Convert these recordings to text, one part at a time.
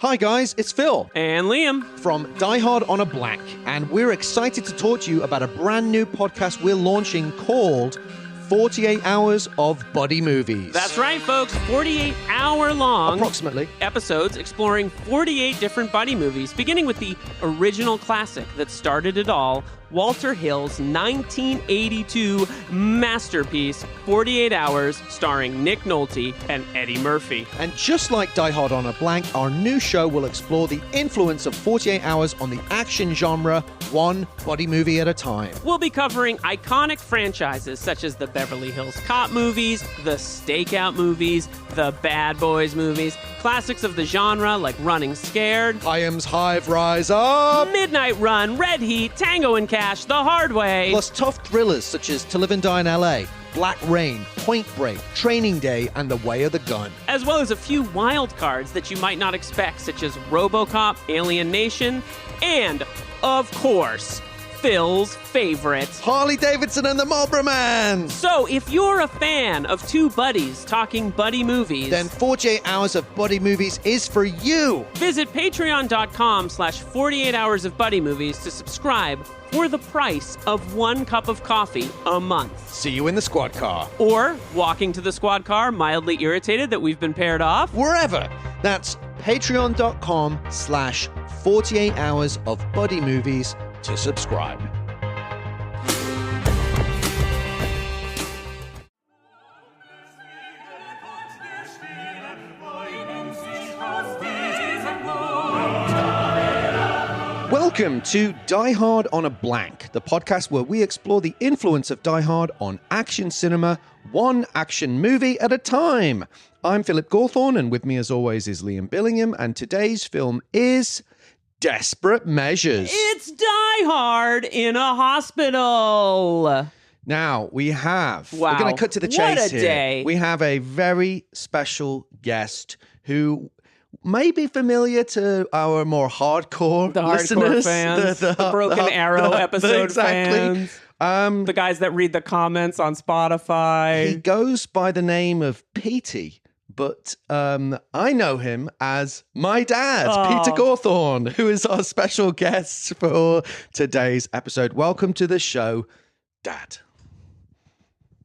Hi guys, it's Phil And Liam from Die Hard on a Blank, and we're excited to talk to you about a brand new podcast we're launching called 48 Hours of Buddy Movies. That's right, folks. 48-hour-long approximately episodes exploring 48 different buddy movies, beginning with the original classic that started it all, Walter Hill's 1982 masterpiece, 48 Hours, starring Nick Nolte and Eddie Murphy. And just like Die Hard on a Blank, our new show will explore the influence of 48 Hours on the action genre, one buddy movie at a time. We'll be covering iconic franchises such as the Beverly Hills Cop movies, the Stakeout movies, the Bad Boys movies, classics of the genre like Running Scared, Hyams Hive Rise Up, Midnight Run, Red Heat, Tango and Cash, The Hard Way, plus tough thrillers such as To Live and Die in LA, Black Rain, Point Break, Training Day, and The Way of the Gun. as well as a few wild cards that you might not expect, such as RoboCop, Alien Nation, and, of course, Phil's favorite, Harley Davidson and the Marlboro Man. So, if you're a fan of two buddies talking buddy movies, Then 48 Hours of Buddy Movies is for you. visit patreon.com/48 hours of buddy movies to subscribe for the price of 1 cup of coffee a month. See you in the squad car. Or walking to the squad car, mildly irritated that we've been paired off. Wherever. That's patreon.com/48 hours of buddy movies to subscribe. Welcome to Die Hard on a Blank, the podcast where we explore the influence of Die Hard on action cinema, one action movie at a time. I'm Philip Gawthorne, and with me as always is Liam Billingham, and today's film is Desperate Measures. It's Die Hard in a hospital. Now, we have, Wow. we're going to cut to the What chase a here. day. We have a very special guest who may be familiar to our more hardcore The hardcore listeners. fans, the Broken Arrow episode exactly. fans, the guys that read the comments on Spotify. He goes by the name of Petey, but I know him as my dad, Peter Gawthorne, who is our special guest for today's episode. Welcome to the show, Dad.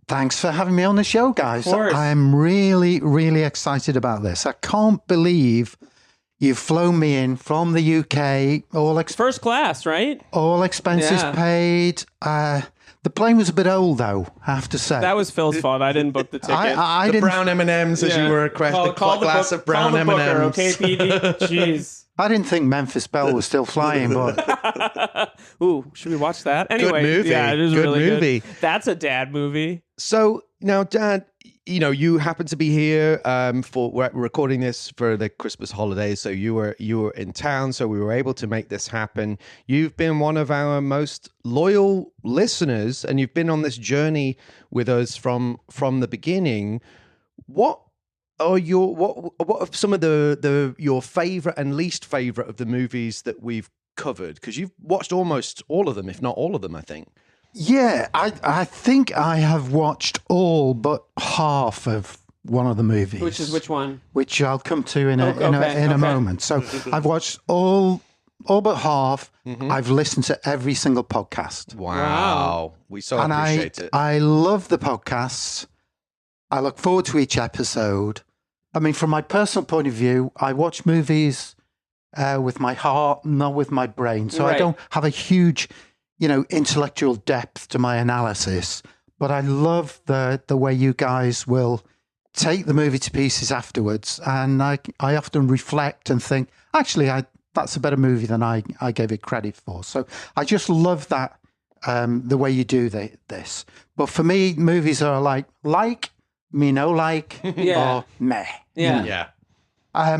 Thanks for having me on the show, guys. Of course. I'm really, really excited about this. I can't believe you've flown me in from the UK, First class, right? all expenses Yeah. paid. The plane was a bit old, though, I have to say. That was Phil's fault. I didn't book the ticket. I The didn't. brown M&Ms, as you were requesting, the glass of brown call the M&Ms. booker, okay, PD? Jeez. I didn't think Memphis Belle was still flying, but Ooh, should we watch that? Anyway, movie. yeah, it is Good really movie. good. That's a dad movie. So now, Dad, you happen to be here we're recording this for the Christmas holidays. So you were in town, so we were able to make this happen. You've been one of our most loyal listeners, and you've been on this journey with us from the beginning. What are some of your favorite and least favorite of the movies that we've covered? Because you've watched almost all of them, if not all of them, I think. yeah, I think I have watched all but half of one of the movies. Which is which one? Which I'll come to in a Okay. moment. So I've watched all but half. I've listened to every single podcast. Wow. We so And appreciate it. I love the podcasts. I look forward to each episode. I mean, from my personal point of view, I watch movies with my heart, not with my brain. So I Right. don't have a huge, intellectual depth to my analysis. But I love the way you guys will take the movie to pieces afterwards. And I often reflect and think, actually, that's a better movie than I gave it credit for. So I just love that, the way you do this. But for me, movies are like, me no like, Yeah. or meh. Yeah. Yeah.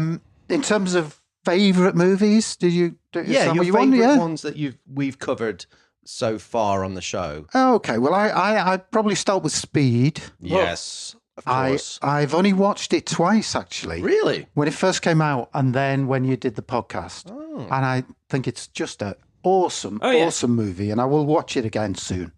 In terms of favorite movies, is Yeah, that your what you favorite want? Yeah. ones that we've covered so far on the show. Oh, okay. Well, I probably start with Speed. Yes, of course. I've only watched it twice, actually. Really? When it first came out, and then when you did the podcast. Oh. And I think it's just an awesome movie, and I will watch it again soon.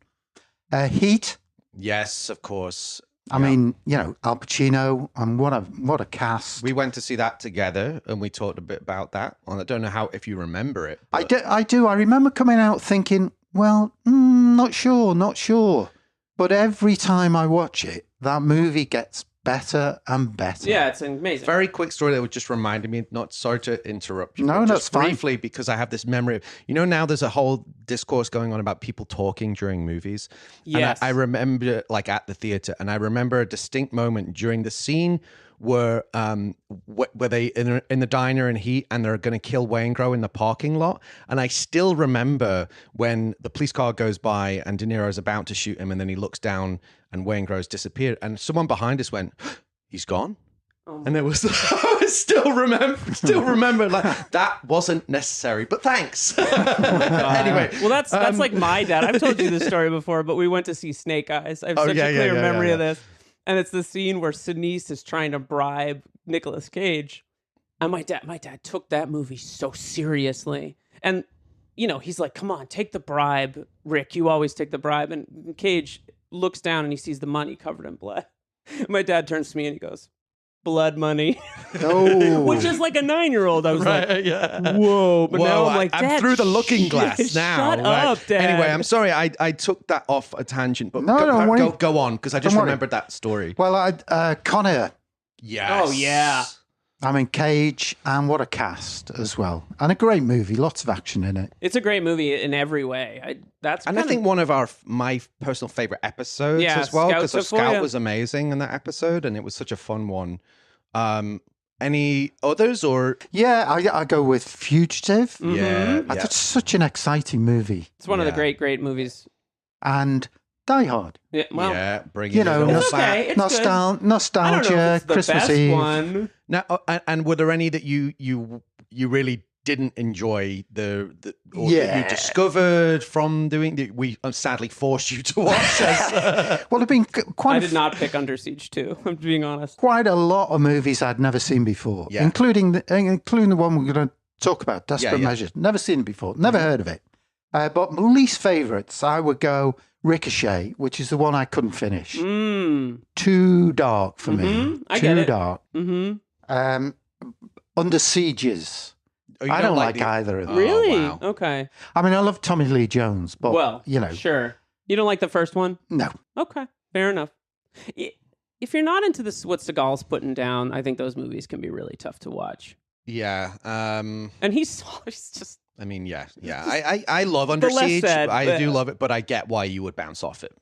Heat. Yes, of course. I mean, Al Pacino, and what a cast. We went to see that together, and we talked a bit about that. And I don't know if you remember it. I do. I remember coming out thinking, well, not sure. But every time I watch it, that movie gets better and better. Yeah, it's amazing. Very quick story that just reminded me, not sorry to interrupt you. No, just fine. briefly, because I have this memory of, now there's a whole discourse going on about people talking during movies. Yes. And I remember at the theater, and I remember a distinct moment during the scene where they in the diner and they're going to kill Waingro in the parking lot. And I still remember when the police car goes by and De Niro's about to shoot him, and then he looks down and Waingro's disappeared, and someone behind us went, "He's gone." And there was, I still remember like that wasn't necessary, but thanks. Anyway, well, that's like my dad. I've told you this story before, but we went to see Snake Eyes. I have such a clear memory of this, and it's the scene where Sinise is trying to bribe Nicolas Cage, and my dad took that movie so seriously, and he's like, "Come on, take the bribe, Rick. You always take the bribe." And Cage looks down and he sees the money covered in blood. My dad turns to me and he goes, "Blood money." Oh. Which is like a 9-year-old. I was like, yeah. Whoa. But now I'm like, Dad, I'm through the looking glass now. Shut up, Dad. Anyway, I'm sorry I took that off a tangent, but No, go on, because I just remembered that story. Well, Con Air. Yes. Oh, yeah. I mean, Cage, and what a cast as well. And a great movie, lots of action in it. It's a great movie in every way. I think one of my personal favorite episodes as well, because Scout was amazing in that episode, and it was such a fun one. Any others or? Yeah, I go with Fugitive. Mm-hmm. Yeah. That's such an exciting movie. It's one of the great movies. And Die Hard. Yeah, well, bringing it all it's back. okay. It's good. Nostalgia, I don't know if it's the Christmas best Eve. one. Now, and were there any that you really didn't enjoy that you discovered from doing that we sadly forced you to watch? Well, there've been I did not pick Under Siege 2. I'm being honest. Quite a lot of movies I'd never seen before, including the one we're going to talk about, Desperate Measures. Never seen it before, never heard of it. But my least favourites, I would go Ricochet, which is the one I couldn't finish. Too dark for me. I get it. Too dark. Under Sieges. I don't like either of them. Really? Wow. Okay. I mean, I love Tommy Lee Jones, but sure. You don't like the first one? No. Okay, fair enough. If you're not into this, what Seagal's putting down, I think those movies can be really tough to watch. Yeah. And he's just. I mean, yeah. I love Under Siege. I do love it, but I get why you would bounce off it.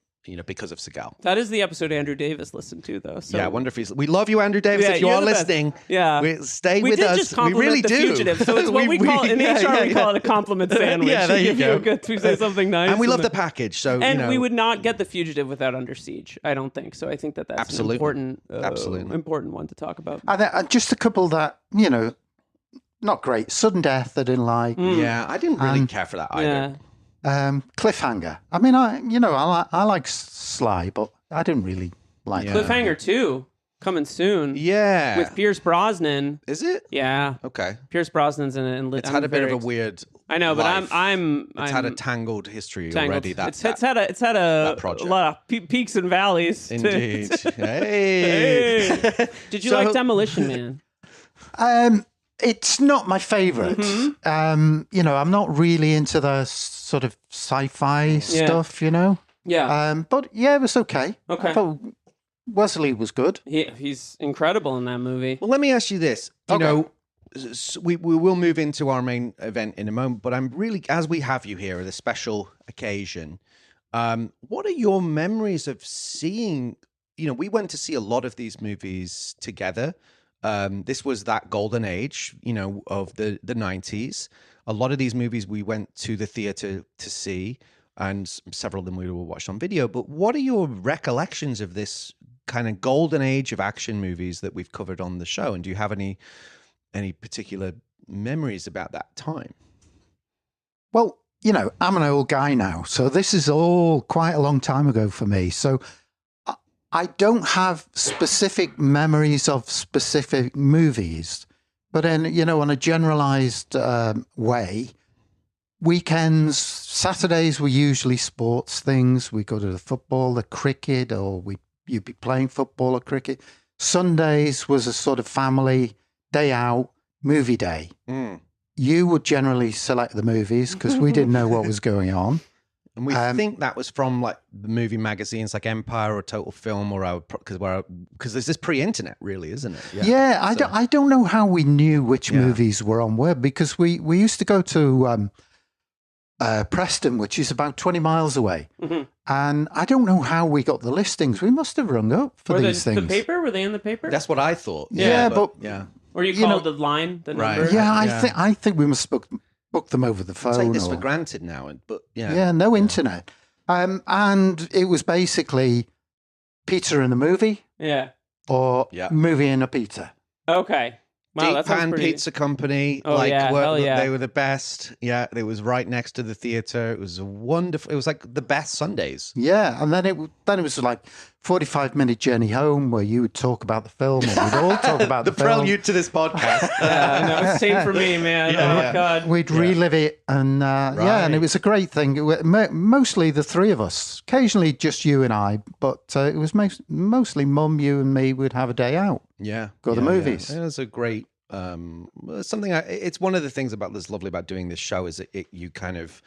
Because of Seagal. That is the episode Andrew Davis listened to, though. So. Yeah, I wonder if we love you, Andrew Davis. If you are listening, stay with us. Just compliment we really the do. Fugitive, so it's what we call in HR. We call it a compliment sandwich. Yeah, there you go. To say something nice, and we love the package. So we would not get the Fugitive without Under Siege. I don't think so. I think that's an important one to talk about. Just a couple that not great. Sudden Death, I didn't like. Yeah, I didn't really care for that either. Yeah. Cliffhanger. I mean, I like Sly, but I didn't really like it. Cliffhanger 2 coming soon. Yeah, with Pierce Brosnan. Is it? Yeah. Okay. Pierce Brosnan's in it, and it's had a bit of a weird. I know, but life. It's had a tangled history already. It's had a lot of peaks and valleys. Indeed. Hey. Did you like Demolition Man? It's not my favorite. I'm not really into the sort of sci-fi stuff, Yeah. But yeah, it was okay. Okay. I thought Wesley was good. He's incredible in that movie. Well, let me ask you this. We will move into our main event in a moment, but I'm really, as we have you here at a special occasion, what are your memories of seeing? We went to see a lot of these movies together. This was that golden age, of the 90s. A lot of these movies we went to the theater to see, and several of them we watched on video. But what are your recollections of this kind of golden age of action movies that we've covered on the show? And do you have any particular memories about that time? Well, I'm an old guy now, so this is all quite a long time ago for me. So I don't have specific memories of specific movies, but on a generalized way, weekends, Saturdays were usually sports things. We go to the football, the cricket, or we you'd be playing football or cricket. Sundays was a sort of family day out, movie day. You would generally select the movies because we didn't know what was going on. And we think that was from like the movie magazines like Empire or Total Film or because this is pre-internet, really, isn't it? Yeah, I don't know how we knew which movies were on where, because we used to go to Preston, which is about 20 miles away. And I don't know how we got the listings. We must have rung up for these things. The paper? Were they in the paper? That's what I thought. But Or you called the line, the number? Right. Yeah, I think we must book them over the phone. Take this for granted now, but no internet. And it was basically Peter in the movie, or movie in a Peter. Okay. Wow, Deep Pan Pizza Company, they were the best. Yeah, it was right next to the theater. It was wonderful. It was like the best Sundays. Yeah, and then it was like 45-minute journey home where you would talk about the film, and we'd all talk about the film. The prelude to this podcast. No, same for me, man. Oh God, we'd relive it, and and it was a great thing. Mostly the three of us, occasionally just you and I, but it was mostly Mum, you, and me. Would have a day out. Go to the movies. It was a great something. It's one of the things that's lovely about doing this show is you kind of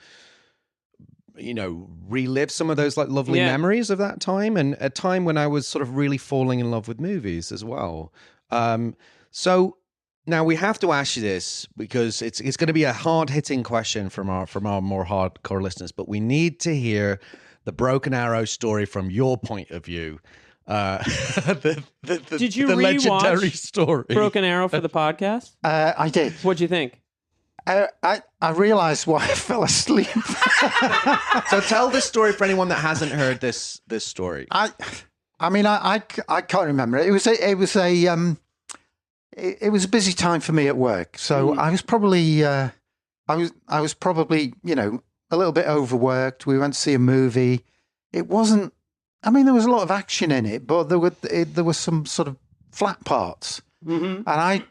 relive some of those like lovely memories of that time, and a time when I was sort of really falling in love with movies as well. So now we have to ask you this because it's going to be a hard hitting question from our more hardcore listeners, but we need to hear the Broken Arrow story from your point of view. Did you the legendary rewatch story Broken Arrow for the podcast? I did. What'd you think? I realized why I fell asleep. So tell this story for anyone that hasn't heard this story. I can't remember. It was a busy time for me at work. So I was probably I was probably a little bit overworked. We went to see a movie. It wasn't. I mean, there was a lot of action in it, but there were some sort of flat parts, and I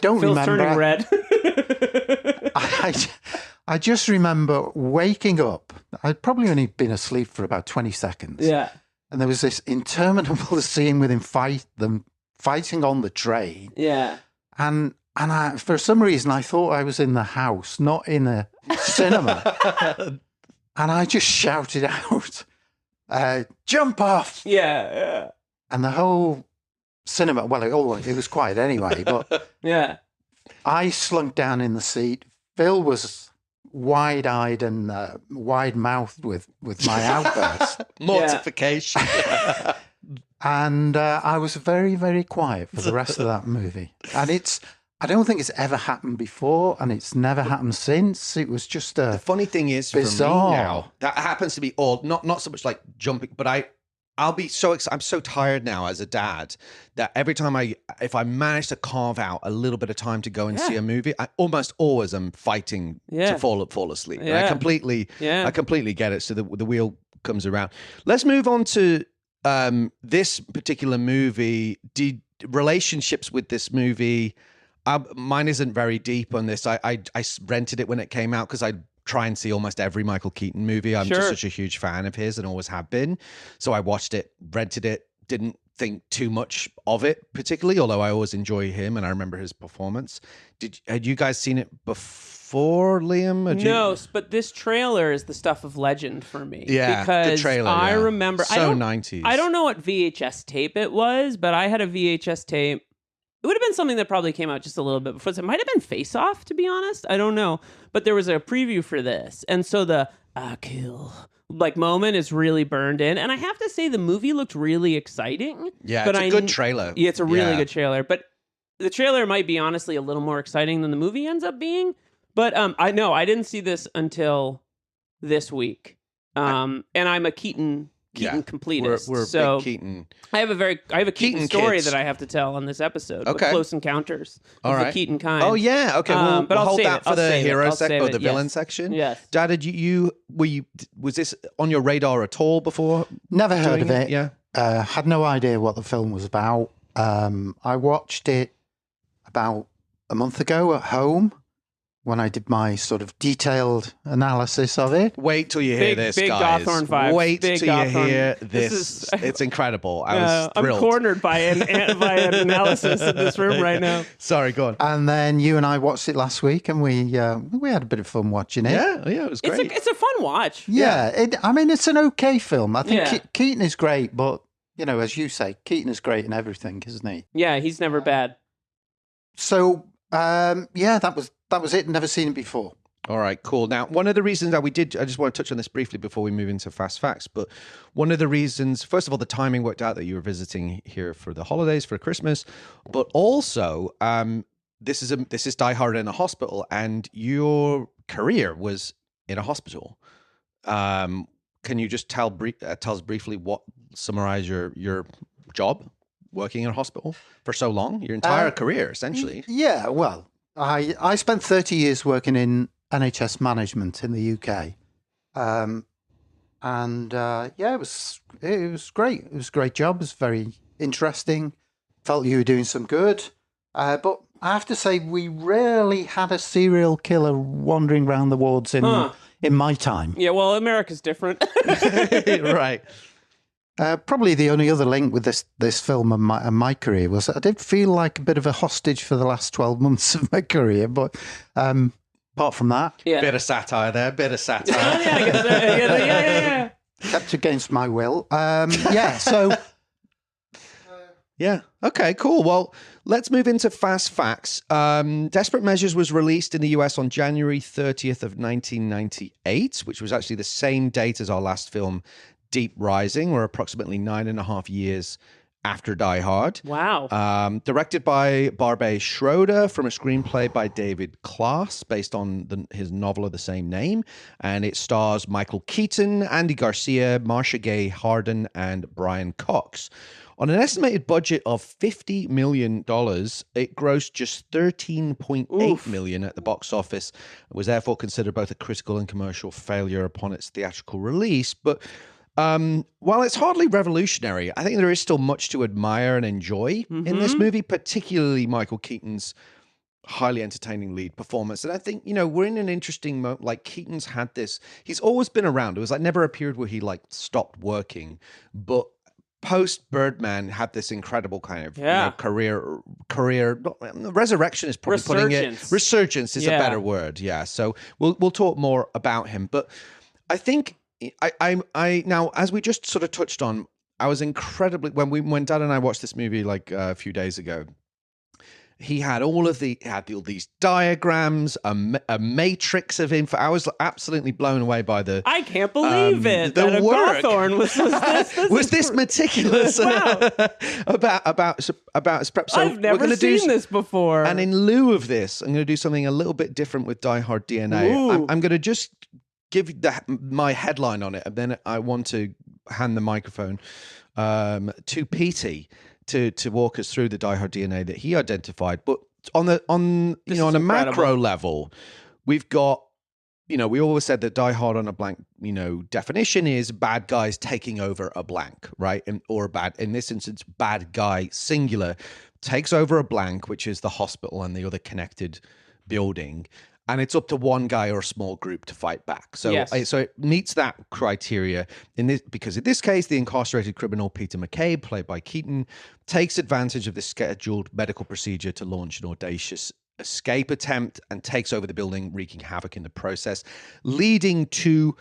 don't Phil's remember. Turning red. I just remember waking up. I'd probably only been asleep for about 20 seconds. Yeah, and there was this interminable scene with them fighting on the train. Yeah, and I, for some reason, I thought I was in the house, not in a cinema, and I just shouted out. Jump off! Yeah. And the whole cinema, well, it was quiet anyway, but I slunk down in the seat. Phil was wide-eyed and wide-mouthed with my outburst. Mortification. And I was very, very quiet for the rest of that movie. And I don't think it's ever happened before, and it's never happened since. It was just the funny thing is bizarre. For me now, that happens to be all not so much like jumping, but I'll be so excited. I'm so tired now as a dad that every time if I manage to carve out a little bit of time to go and see a movie, I almost always am fighting to fall asleep. And I completely get it. So the wheel comes around. Let's move on to this particular movie. Did relationships with this movie? Mine isn't very deep on this. I rented it when it came out because I try and see almost every Michael Keaton movie. I'm just such a huge fan of his and always have been. So I watched it, rented it, didn't think too much of it particularly, although I always enjoy him and I remember his performance. Had you guys seen it before, Liam? No, but this trailer is the stuff of legend for me. Yeah, because the trailer. I remember. So 90s. I don't know what VHS tape it was, but I had a VHS tape. It would have been something that probably came out just a little bit before. It might have been Face Off, to be honest. I don't know. But there was a preview for this. And so the I kill moment is really burned in. And I have to say the movie looked really exciting. Yeah, it's a good trailer. Yeah, it's a really good trailer. But the trailer might be honestly a little more exciting than the movie ends up being. But I didn't see this until this week. And I'm a Keaton completist. We're so big Keaton. I have a Keaton story kids. that I have to tell on this episode. Okay. Close Encounters of the Keaton kind. Oh yeah, okay. We'll hold that for the hero section or the villain yes. section. Yes. Dad, was this on your radar at all before? Never heard of it. Yeah. Had no idea what the film was about. I watched it about a month ago at home. when I did my sort of detailed analysis of it. Wait till you hear this, big guys. Gawthorne vibes. Wait Big till you Gawthorne. hear this. It's incredible. I was I'm thrilled. cornered by an analysis in this room right now. Sorry, go on. And then you and I watched it last week, and we had a bit of fun watching it. Yeah, it was great. It's a fun watch. Yeah, it's an okay film. I think Yeah. Keaton is great, but, as you say, Keaton is great in everything, isn't he? Yeah, he's never bad. So, that was it. Never seen it before. All right, cool. Now, one of the reasons that I just want to touch on this briefly before we move into fast facts, but one of the reasons, first of all, the timing worked out that you were visiting here for the holidays, for Christmas, but also this is Die Hard in a hospital, and your career was in a hospital. Can you just tell us briefly summarize your job working in a hospital for so long, your entire career, essentially? Yeah, well, I spent 30 years working in NHS management in the UK. It was great. It was a great job. It was very interesting. Felt you were doing some good. But I have to say, we rarely had a serial killer wandering around the wards in my time. Yeah, well, America's different. Right. Probably the only other link with this film and my career was that I did feel like a bit of a hostage for the last 12 months of my career. But apart from that, Bit of satire there, bit of satire. Yeah, I guess, yeah. kept against my will. So... Yeah. Okay, cool. Well, let's move into fast facts. Desperate Measures was released in the US on January 30th of 1998, which was actually the same date as our last film, Deep Rising, or approximately 9.5 years after Die Hard. Wow. Directed by Barbet Schroeder from a screenplay by David Klass based on his novel of the same name. And it stars Michael Keaton, Andy Garcia, Marcia Gay Harden, and Brian Cox. On an estimated budget of $50 million, it grossed just $13.8 million at the box office. It was therefore considered both a critical and commercial failure upon its theatrical release. But while it's hardly revolutionary, I think there is still much to admire and enjoy in this movie, particularly Michael Keaton's highly entertaining lead performance. And I think, we're in an interesting moment. Like, Keaton's had this, he's always been around. It was like never a period where he stopped working, but post Birdman had this incredible kind of career. Resurrection is probably putting it. Resurgence is a better word. Yeah. So we'll talk more about him. But I think I now, as we just sort of touched on, I was incredibly when Dad and I watched this movie a few days ago. He had all these diagrams, a matrix of info. I was absolutely blown away by the. I can't believe it. The that work Gawthorne was this meticulous wow. about prep. So I've never seen this before. And in lieu of this, I'm going to do something a little bit different with Die Hard DNA. I'm going to just give my headline on it, and then I want to hand the microphone to Petey to walk us through the Die Hard DNA that he identified. But on a macro level, we've got, we always said that Die Hard on a blank, definition is bad guys taking over a blank, right? In this instance, bad guy singular takes over a blank, which is the hospital and the other connected building. And it's up to one guy or a small group to fight back. So, so it meets that criteria because in this case, the incarcerated criminal Peter McCabe, played by Keaton, takes advantage of the scheduled medical procedure to launch an audacious escape attempt and takes over the building, wreaking havoc in the process, leading to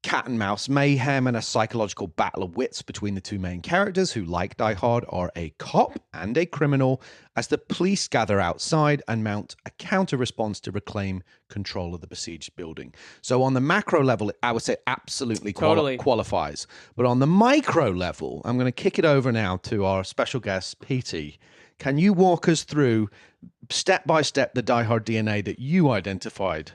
cat and mouse mayhem and a psychological battle of wits between the two main characters who, like Die Hard, are a cop and a criminal as the police gather outside and mount a counter response to reclaim control of the besieged building. So on the macro level, I would say absolutely qualifies. But on the micro level, I'm going to kick it over now to our special guest, Petey. Can you walk us through step by step the Die Hard DNA that you identified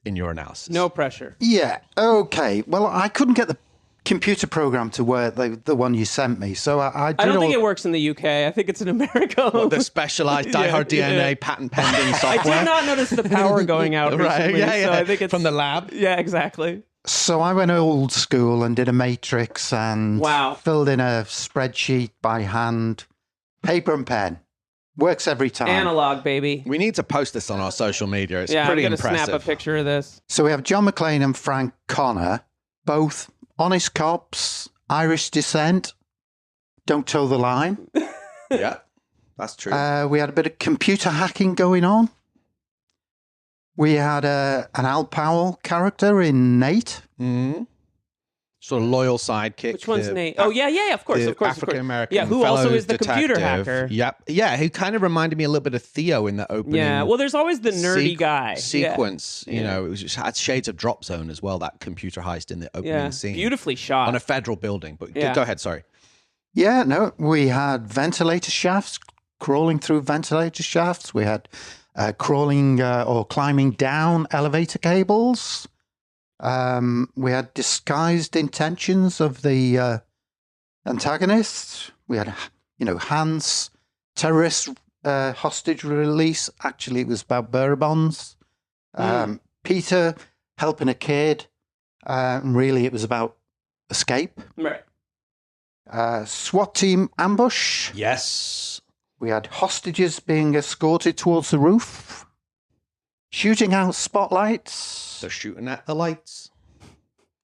in your analysis? No pressure. Yeah. Okay. Well, I couldn't get the computer program to work, the one you sent me. So I don't think it works in the UK. I think it's in America. The specialized Die Hard DNA patent pending software. I did not notice the power going out recently. Right. Yeah. So I think it's from the lab. Yeah, exactly. So I went old school and did a matrix and filled in a spreadsheet by hand, paper and pen. Works every time. Analog, baby. We need to post this on our social media. It's Yeah, pretty I'm gonna impressive. snap a picture of this. So we have John McClane and Frank Connor, both honest cops, Irish descent, don't toe the line. Yeah, that's true. We had a bit of computer hacking going on. We had an Al Powell character in Nate. Mm-hmm. Sort of loyal sidekick. Which one's Nate? Oh, yeah, of course. African-American Yeah, who also is the detective. computer hacker. Yep. Yeah, who kind of reminded me a little bit of Theo in the opening. Yeah, well, there's always the nerdy guy. Sequence, Yeah. you know, it was just had shades of Drop Zone as well, that computer heist in the opening scene. Beautifully shot. On a federal building. But Yeah. go ahead, sorry. Yeah, no, we had ventilator shafts, crawling through ventilator shafts. We had crawling or climbing down elevator cables. We had disguised intentions of the antagonists. We had, Hans, terrorist hostage release. Actually, it was about bearer bonds. Peter helping a kid. Really, it was about escape. Right. SWAT team ambush. Yes. We had hostages being escorted towards the roof. Shooting out spotlights. They're shooting at the lights.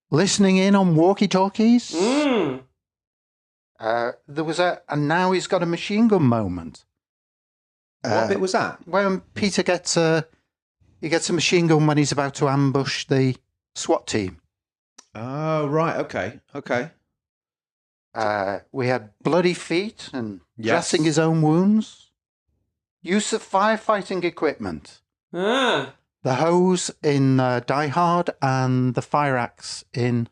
Listening in on walkie-talkies. Mm. There was and now he's got a machine gun moment. What bit was that? When Peter gets a machine gun when he's about to ambush the SWAT team. Oh, right. Okay. We had bloody feet and Yes. dressing his own wounds. Use of firefighting equipment. Ah. The hose in Die Hard and the fire axe in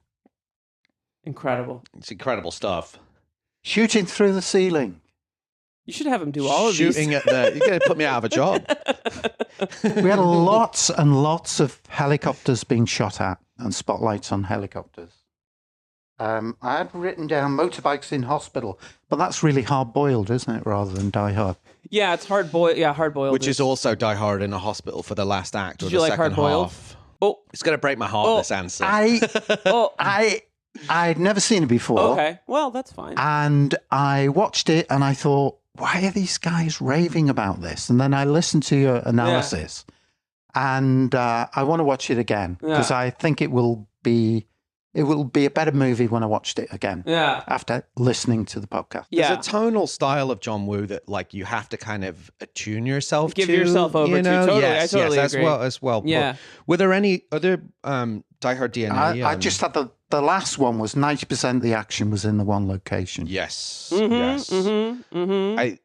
Incredible. It's incredible stuff. shooting through the ceiling. You should have him do all of Shooting these. at you're going to put me out of a job. We had lots and lots of helicopters being shot at and spotlights on helicopters. I had written down motorbikes in hospital, but that's really hard-boiled, isn't it, rather than Die Hard? Yeah, it's hard boiled. Yeah, hard boiled. Which is also Die Hard in a hospital for the last act or Did the you like second hard-boiled? half. Oh, It's going to break my heart, this answer. I'd never seen it before. okay. Well, that's fine. And I watched it and I thought, why are these guys raving about this? And then I listened to your analysis and I want to watch it again because I think it will be a better movie when I watched it again. Yeah. After listening to the podcast. Yeah. There's a tonal style of John Woo that like you have to kind of attune yourself Give to. yourself over you know? to. Totally. Yes, I totally yes, agree. as well. Yeah. But were there any other Die Hard DNA? I just had the last one was 90% of the action was in the one location. Yes. Mm-hmm, yes. Mm-hmm, mm-hmm.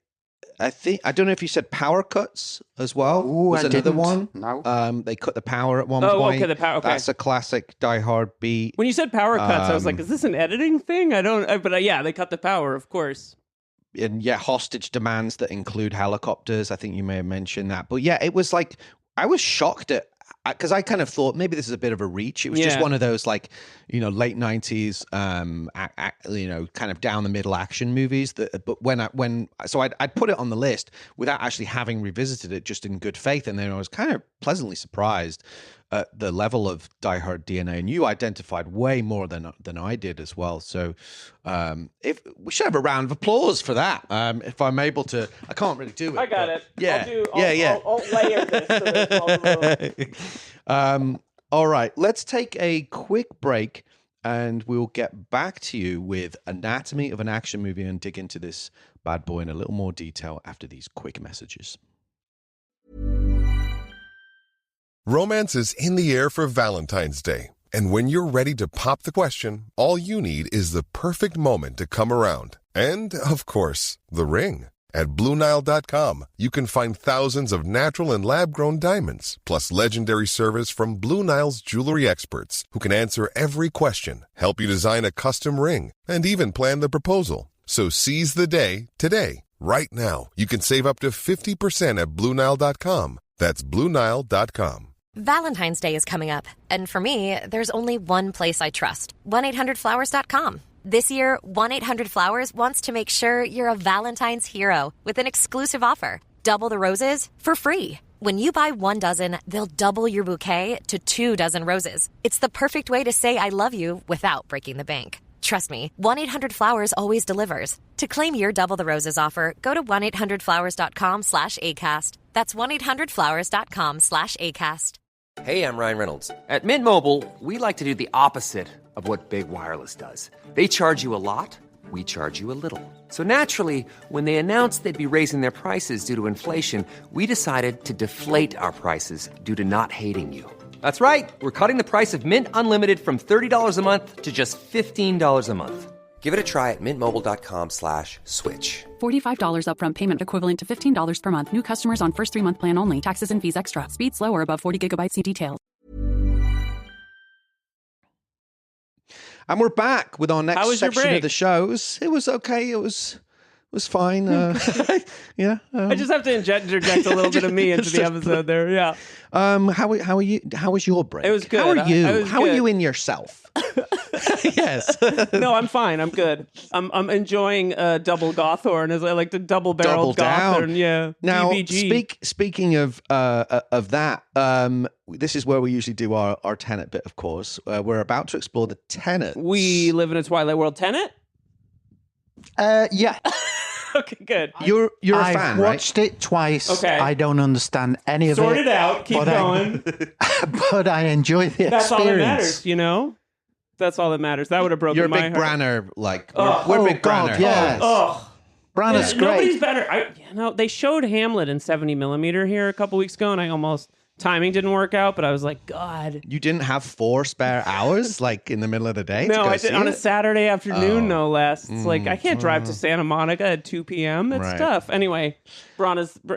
I think I don't know if you said power cuts as well. Ooh, was I another didn't. one? No. They cut the power at one Oh, point. okay, the power. Okay. That's a classic Die Hard beat. When you said power cuts, I was like, is this an editing thing? But yeah, they cut the power, of course. And yeah, hostage demands that include helicopters. I think you may have mentioned that. But yeah, it was like I was shocked at because I kind of thought maybe this is a bit of a reach. It was just one of those like, late 90s, kind of down the middle action movies. But I'd put it on the list without actually having revisited it, just in good faith. And then I was kind of pleasantly surprised at the level of Die Hard DNA. And you identified way more than I did as well. So if we should have a round of applause for that. If I'm able to, I can't really do it. I got it. Yeah. I'll layer this. So it's all all right, let's take a quick break and we'll get back to you with Anatomy of an Action Movie and dig into this bad boy in a little more detail after these quick messages. Romance is in the air for Valentine's Day. And when you're ready to pop the question, all you need is the perfect moment to come around. And, of course, the ring. At BlueNile.com, you can find thousands of natural and lab-grown diamonds, plus legendary service from Blue Nile's jewelry experts, who can answer every question, help you design a custom ring, and even plan the proposal. So seize the day today. Right now, you can save up to 50% at BlueNile.com. That's BlueNile.com. Valentine's Day is coming up, and for me, there's only one place I trust, 1-800-Flowers.com. This year, 1-800-Flowers wants to make sure you're a Valentine's hero with an exclusive offer. Double the roses for free. When you buy 1 dozen, they'll double your bouquet to 2 dozen roses. It's the perfect way to say I love you without breaking the bank. Trust me, 1-800-Flowers always delivers. To claim your Double the Roses offer, go to 1-800-Flowers.com/ACAST. That's 1-800-Flowers.com/ACAST. Hey, I'm Ryan Reynolds. At Mint Mobile, we like to do the opposite of what Big Wireless does. They charge you a lot, we charge you a little. So naturally, when they announced they'd be raising their prices due to inflation, we decided to deflate our prices due to not hating you. That's right. We're cutting the price of Mint Unlimited from $30 a month to just $15 a month. Give it a try at mintmobile.com/switch. $45 upfront payment equivalent to $15 per month. New customers on first 3-month plan only. Taxes and fees extra. Speed slower above 40 gigabytes. See details. And we're back with our How next was your section break? of the shows. It was okay. It was fine. Yeah. I just have to interject a little bit of me into the episode there. Yeah. How are you? How was your break? It was good. How are you? I was How are good. you in yourself? Yes. No, I'm fine. I'm good. I'm enjoying double Gawthorne, as I like to double barrel Double down. Gawthorne. Yeah. Now, DBG. speaking of that, this is where we usually do our Tenet bit. Of course, we're about to explore the Tenet. We live in a Twilight World. Tenet? Yeah. Okay, good. You're a I've fan, right? watched it twice. Okay. I don't understand any of Sort it. it out. Keep but going. But I enjoy the That's all that matters, experience. you know? That's all that matters. That would have broken You're a my big heart. Branner, like Oh, we're big God, Branner. yes. Oh, Branagh great. nobody's better. They showed Hamlet in 70 millimeter here a couple weeks ago, and I almost timing didn't work out, but I was like, God. You didn't have 4 spare hours, like in the middle of the day. No, to go I see did on a it? Saturday afternoon, no less. It's like I can't drive to Santa Monica at 2 p.m. It's Right. tough. Anyway,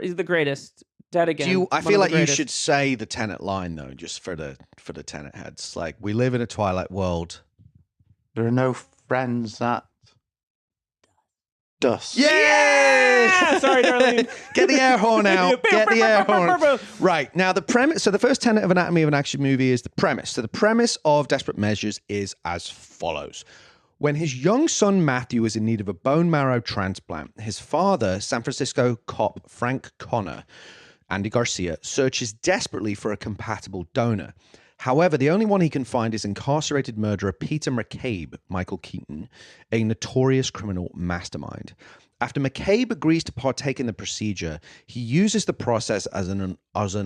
he's the greatest. Dead again. I One feel of like the you greatest. should say the Tenet line though, just for the Tenet heads. Like, we live in a Twilight world. There are no friends at dusk. Yeah! Sorry, Darlene. Get the air horn out. Get the air horn. Boom. Right. Now, the premise. So, the first tenet of Anatomy of an Action Movie is the premise. So, the premise of Desperate Measures is as follows. When his young son Matthew is in need of a bone marrow transplant, his father, San Francisco cop Frank Connor, Andy Garcia, searches desperately for a compatible donor. However, the only one he can find is incarcerated murderer Peter McCabe, Michael Keaton, a notorious criminal mastermind. After McCabe agrees to partake in the procedure, he uses the process as an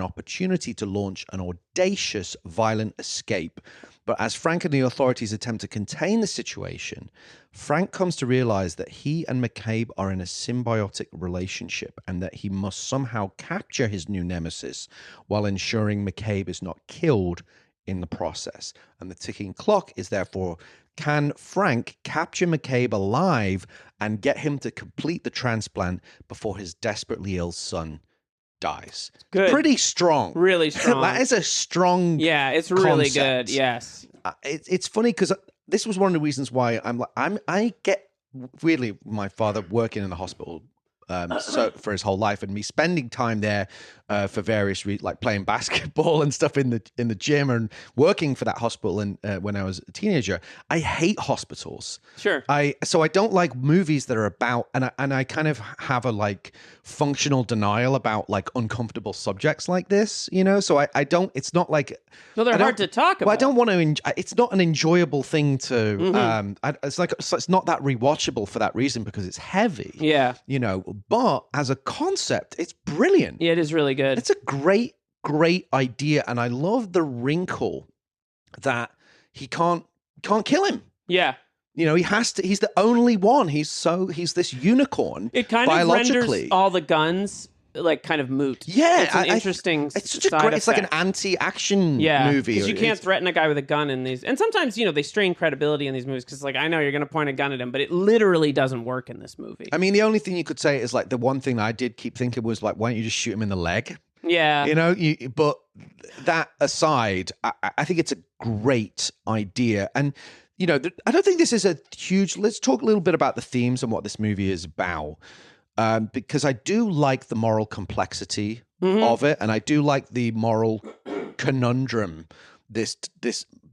opportunity to launch an audacious, violent escape. But as Frank and the authorities attempt to contain the situation, Frank comes to realize that he and McCabe are in a symbiotic relationship and that he must somehow capture his new nemesis while ensuring McCabe is not killed in the process. And the ticking clock is therefore, can Frank capture McCabe alive and get him to complete the transplant before his desperately ill son dies? Good. Pretty strong. Really strong. That is a strong Yeah, it's really concept. good. Yes. It's funny because this was one of the reasons why I get weirdly my father working in the hospital so for his whole life and me spending time there for various like playing basketball and stuff in the gym and working for that hospital and when I was a teenager. I hate hospitals. Sure. So I don't like movies that are about and I kind of have a like functional denial about like uncomfortable subjects like this, you know. So I don't. It's not like No, they're hard to talk about. Well, I don't want to. It's not an enjoyable thing to. It's like it's not that rewatchable for that reason because it's heavy. Yeah. You know, but as a concept, it's brilliant. Yeah, it is really good. It's a great idea, and I love the wrinkle that he can't kill him. Yeah. You know, he has to. He's the only one. He's this unicorn. It kind of biologically. renders all the guns like kind of moot. Yeah, it's an interesting. It's such a side great. It's like an effect. anti-action movie. because you can't threaten a guy with a gun in these. And sometimes they strain credibility in these movies because like I know you're going to point a gun at him, but it literally doesn't work in this movie. I mean, the only thing you could say is like the one thing I did keep thinking was like, why don't you just shoot him in the leg? Yeah, You know, but that aside, I think it's a great idea. And, you know, I don't think this is a huge... Let's talk a little bit about the themes and what this movie is about. Because I do like the moral complexity of it. And I do like the moral conundrum, this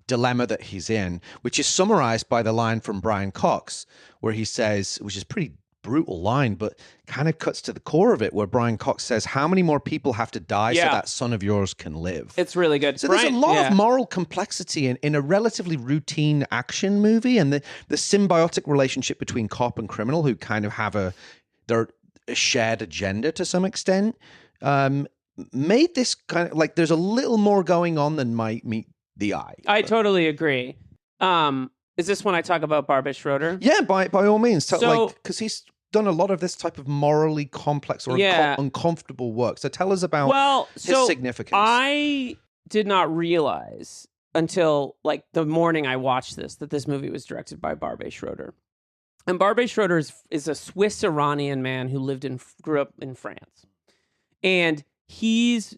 dilemma that he's in, which is summarized by the line from Brian Cox, where he says, which is pretty brutal line, but kind of cuts to the core of it, where Brian Cox says, how many more people have to die so that son of yours can live? It's really good. So there's a lot of moral complexity in a relatively routine action movie, and the symbiotic relationship between cop and criminal, who kind of have a shared agenda to some extent, made this kind of like there's a little more going on than might meet the eye. I totally agree. Is this when I talk about Barbara Schroeder? Yeah, by all means. So, because he's done a lot of this type of morally complex or uncomfortable work. So tell us about his significance. I did not realize until like the morning I watched that this movie was directed by Barbara Schroeder. And Barbara Schroeder is a Swiss-Iranian man who grew up in France. And he's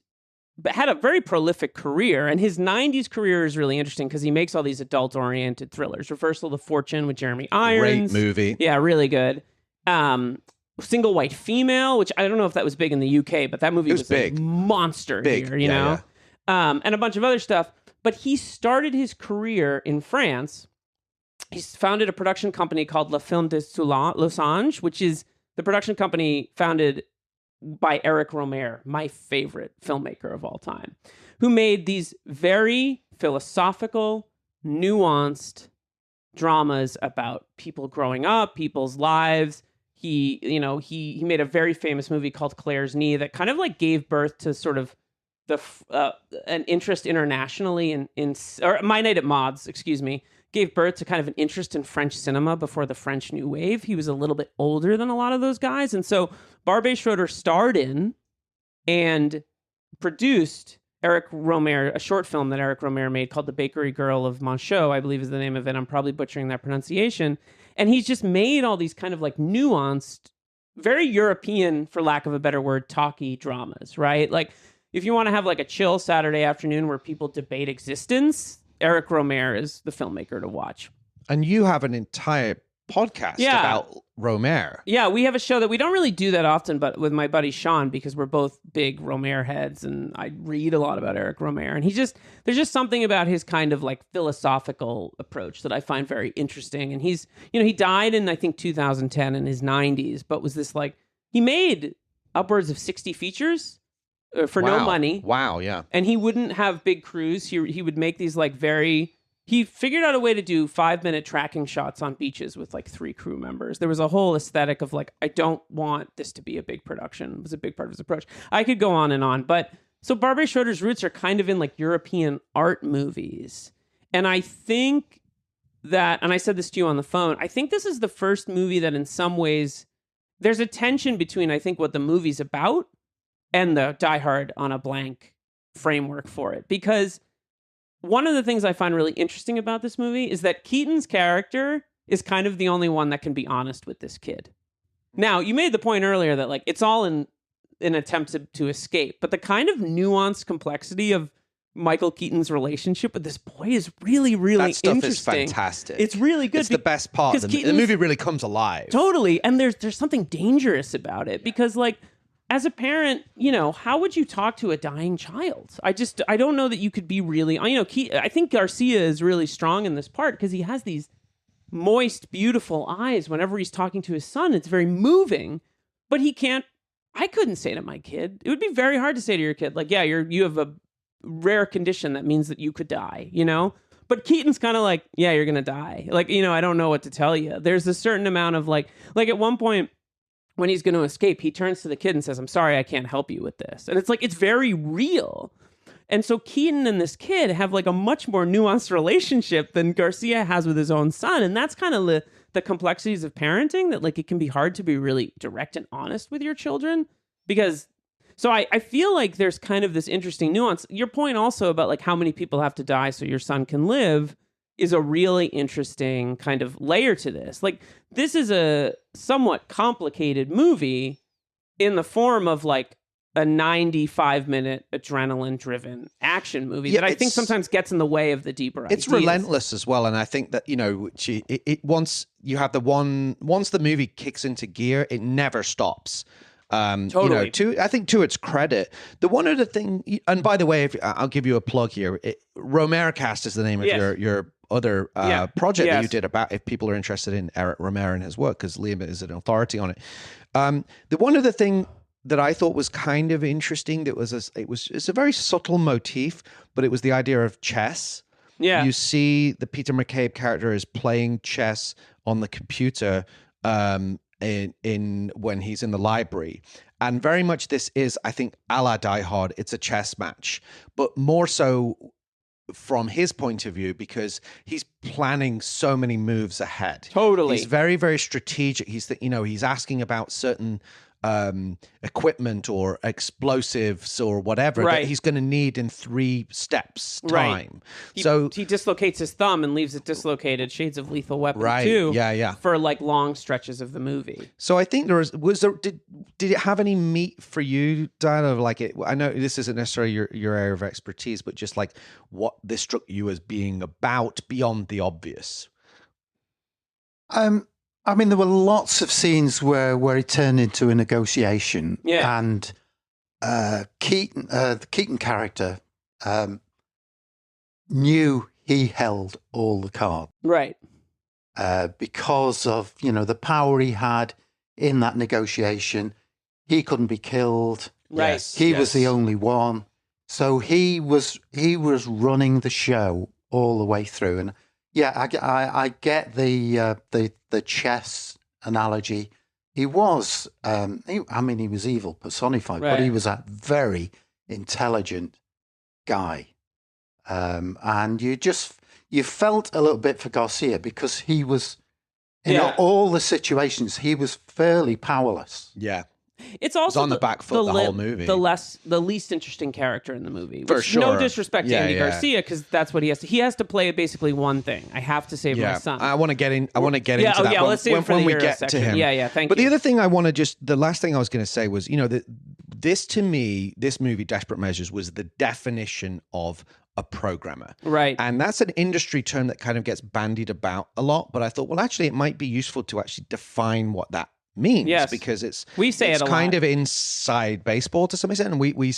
had a very prolific career, and his 90s career is really interesting because he makes all these adult-oriented thrillers. Reversal of Fortune with Jeremy Irons. Great movie. Yeah, really good. Single White Female, which I don't know if that was big in the UK, but that movie was big. A monster here, you know? Yeah. And a bunch of other stuff. But he started his career in France. He's founded a production company called La Film de Losange, which is the production company founded by Eric Romer, my favorite filmmaker of all time, who made these very philosophical, nuanced dramas about people growing up, people's lives. He made a very famous movie called Claire's Knee that kind of like gave birth to sort of an interest internationally or My Night at Maud's, gave birth to kind of an interest in French cinema before the French New Wave. He was a little bit older than a lot of those guys. And so Barbara Schroeder starred in and produced Eric Romer, a short film that Eric Romer made called The Bakery Girl of Monchaux, I believe is the name of it. I'm probably butchering that pronunciation. And he's just made all these kind of like nuanced, very European, for lack of a better word, talky dramas, right? Like if you want to have like a chill Saturday afternoon where people debate existence, Eric Romer is the filmmaker to watch. And you have an entire podcast about Romer. Yeah, we have a show that we don't really do that often, but with my buddy Sean, because we're both big Romer heads, and I read a lot about Eric Romer. And there's just something about his kind of like philosophical approach that I find very interesting. And he died in, I think, 2010 in his 90s, but was this like, he made upwards of 60 features for no money. Wow, yeah. And he wouldn't have big crews. He would make these like he figured out a way to do 5-minute tracking shots on beaches with like 3 crew members. There was a whole aesthetic of like, I don't want this to be a big production. It was a big part of his approach. I could go on and on, but so Barbara Schroeder's roots are kind of in like European art movies. And I think that, and I said this to you on the phone, I think this is the first movie that in some ways there's a tension between, I think, what the movie's about and the Die Hard on a blank framework for it. Because one of the things I find really interesting about this movie is that Keaton's character is kind of the only one that can be honest with this kid. Now, you made the point earlier that like it's all in an attempt to escape, but the kind of nuanced complexity of Michael Keaton's relationship with this boy is really, really interesting. That stuff is fantastic. It's really good. It's the best part. The movie really comes alive. Totally. And there's something dangerous about it because like, as a parent, how would you talk to a dying child? I don't know that you could be really, I think Garcia is really strong in this part because he has these moist, beautiful eyes whenever he's talking to his son. It's very moving, but I couldn't say to my kid, it would be very hard to say to your kid, like, yeah, you have a rare condition that means that you could die, But Keaton's kind of like, yeah, you're going to die. Like, I don't know what to tell you. There's a certain amount of like at one point, when he's going to escape, he turns to the kid and says, I'm sorry, I can't help you with this. And it's like, it's very real. And so Keaton and this kid have like a much more nuanced relationship than Garcia has with his own son. And that's kind of the complexities of parenting, that like it can be hard to be really direct and honest with your children because so I feel like there's kind of this interesting nuance. Your point also about like how many people have to die so your son can live is a really interesting kind of layer to this. Like, this is a somewhat complicated movie in the form of like a 95-minute adrenaline-driven action movie that I think sometimes gets in the way of the deeper ideas. It's relentless as well, and I think that once the movie kicks into gear, it never stops. Totally. I think to its credit, the one other thing, and by the way, I'll give you a plug here. Romercast is the name of your other project that you Yes. did about if people are interested in Eric Romer and his work, because Liam is an authority on it. The one other thing that I thought was kind of interesting it's a very subtle motif, but it was the idea of chess. Yeah. You see the Peter McCabe character is playing chess on the computer in when he's in the library. And very much this is, I think, a la Die Hard. It's a chess match, but more so from his point of view because he's planning so many moves ahead. Totally. He's very, very strategic. He's asking about certain equipment or explosives or whatever that he's going to need in 3 steps time. Right. He dislocates his thumb and leaves it dislocated. Shades of Lethal Weapon too. Yeah. For like long stretches of the movie. So I think did it have any meat for you, Dan? Of like it? I know this isn't necessarily your area of expertise, but just like what this struck you as being about beyond the obvious. I mean, there were lots of scenes where it turned into a negotiation, and Keaton, the Keaton character, knew he held all the cards, right? Because of the power he had in that negotiation. He couldn't be killed. Right. He was the only one, so he was running the show all the way through, and. Yeah, I get the chess analogy. He was, he was evil personified, but he was a very intelligent guy, and you felt a little bit for Garcia because he was in all the situations he was fairly powerless. Yeah. It's also on the back foot the whole movie. The least interesting character in the movie. For sure. No disrespect to Andy Garcia, because that's what he has to. He has to play basically one thing. I have to save my son. I want to get into that. Yeah, let's save it for when the we Euro get section. to him. Yeah, thank But you. the other thing the last thing I was going to say was, this to me, this movie, Desperate Measures, was the definition of a programmer. Right. And that's an industry term that kind of gets bandied about a lot. But I thought, well, actually, it might be useful to actually define what that means, because we say it's it a kind lot. of inside baseball to some extent, and we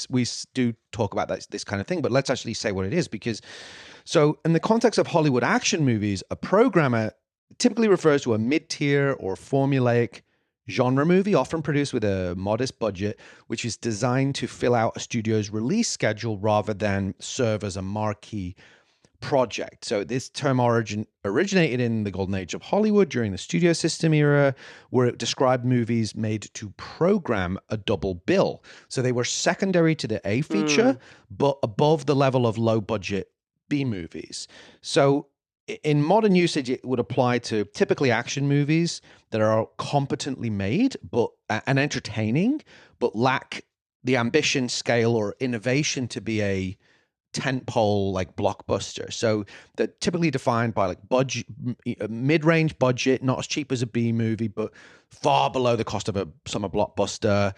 do talk about this kind of thing, but let's actually say what it is, because so in the context of Hollywood action movies, a programmer typically refers to a mid-tier or formulaic genre movie, often produced with a modest budget, which is designed to fill out a studio's release schedule rather than serve as a marquee project. So this term originated in the golden age of Hollywood during the studio system era, where it described movies made to program a double bill. So they were secondary to the A feature, but above the level of low budget B movies. So in modern usage, it would apply to typically action movies that are competently made and entertaining, but lack the ambition, scale, or innovation to be a tentpole like blockbuster. So they're typically defined by like budget, mid-range budget, not as cheap as a B movie, but far below the cost of a summer blockbuster,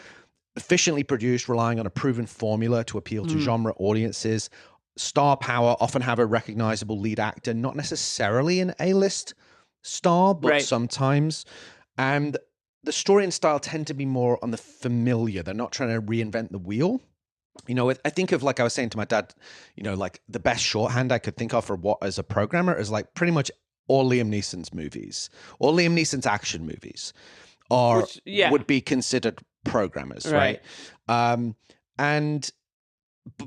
efficiently produced, relying on a proven formula to appeal to genre audiences. Star power, often have a recognizable lead actor, not necessarily an A-list star, but sometimes. And the story and style tend to be more on the familiar. They're not trying to reinvent the wheel. I think of, like I was saying to my dad, like the best shorthand I could think of for what as a programmer is like pretty much all Liam Neeson's movies, or Liam Neeson's action movies would be considered programmers, right?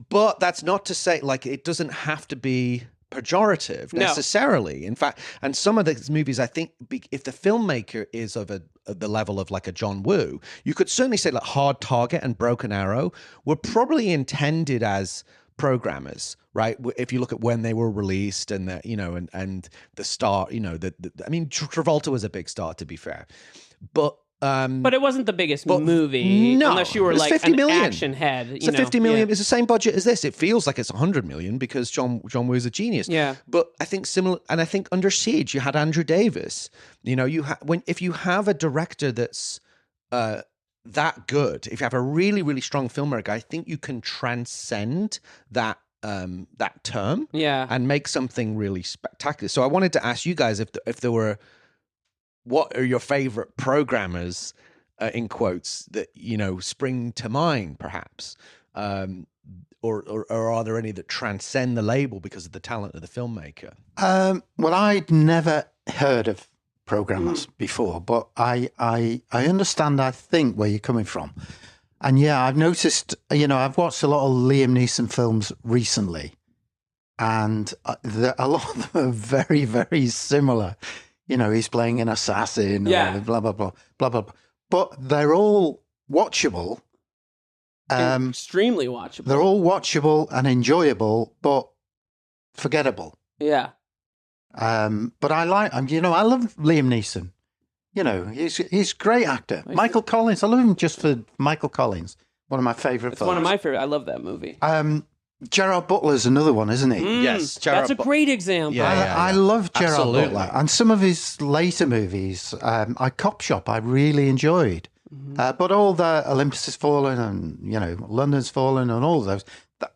But that's not to say like it doesn't have to be pejorative necessarily. In fact, and some of these movies, I think, if the filmmaker is of the level of like a John Woo, you could certainly say like Hard Target and Broken Arrow were probably intended as programmers, right? If you look at when they were released and the and the star, Travolta was a big star, to be fair, but it wasn't the biggest movie, unless you were like 50 an million. action head. It's 50 million. It's the same budget as this. It feels like it's 100 million because John Woo is a genius. Yeah. But I think similar, and I think Under Siege, you had Andrew Davis. If you have a director that's that good, if you have a really, really strong filmmaker, I think you can transcend that term and make something really spectacular. So I wanted to ask you guys if there were, what are your favorite programmers, in quotes, that spring to mind, perhaps? or are there any that transcend the label because of the talent of the filmmaker? Well, I'd never heard of programmers before, but I understand, I think, where you're coming from. And yeah, I've noticed, I've watched a lot of Liam Neeson films recently, and a lot of them are very, very similar. He's playing an assassin, or blah, blah, blah, blah, blah. But they're all watchable. Extremely watchable. They're all watchable and enjoyable, but forgettable. Yeah. But I love Liam Neeson. He's a great actor. Michael Collins, I love him just for Michael Collins. One of my favorite films. It's one of my favorite. I love that movie. Gerard Butler's another one, isn't he? Yes, that's a great example. Yeah. I love Gerard Absolutely. Butler, and some of his later movies. Cop Shop, I really enjoyed. But all the Olympus Has Fallen and London's Fallen and all of those,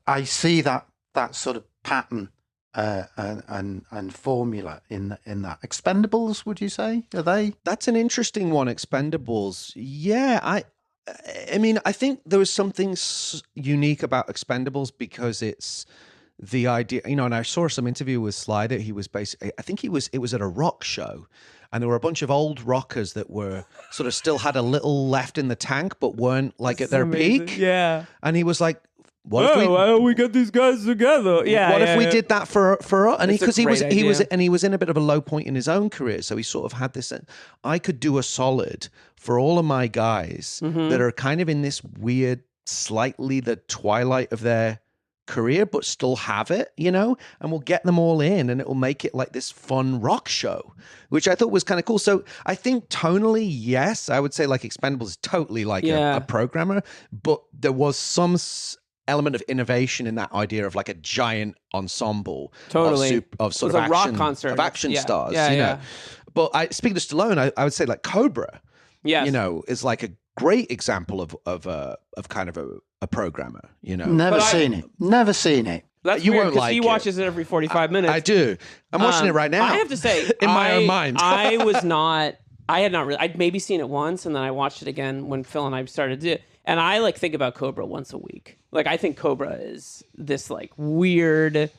I see that sort of pattern and formula in that. Expendables, would you say? Are they? That's an interesting one. Expendables. Yeah, I mean, I think there was something unique about Expendables because it's the idea, and I saw some interview with Sly that he was basically, I think it was at a rock show, and there were a bunch of old rockers that were sort of still had a little left in the tank, but weren't like at their peak. Yeah. And he was like, why don't we get these guys together? Yeah. What if we did that for and because he was in a bit of a low point in his own career, so he sort of had this. I could do a solid for all of my guys that are kind of in this weird, slightly the twilight of their career, but still have it, and we'll get them all in, and it will make it like this fun rock show, which I thought was kind of cool. So I think tonally, yes, I would say like Expendables is totally like a programmer, but there was some element of innovation in that idea of like a giant ensemble of sort of a action, rock concert of action stars, know. But speaking of Stallone, I would say like Cobra, is like a great example of kind of a programmer, Never seen it. That's you weird, won't like he watches it every 45 minutes. I do. I'm watching it right now. I have to say, in my own mind. I had not really, I'd maybe seen it once, and then I watched it again when Phil and I started to do it. And I think about Cobra once a week. Like, I think Cobra is this like weird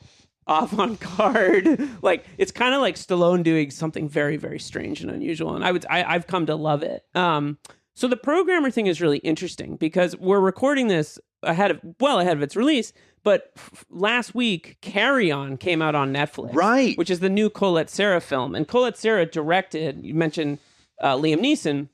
avant-garde, like it's kind of like Stallone doing something very, very strange and unusual. And I've come to love it. So the programmer thing is really interesting because we're recording this ahead of its release. But last week, Carry On came out on Netflix, right? Which is the new Colette Serra film. And Colette Serra directed. You mentioned Liam Neeson.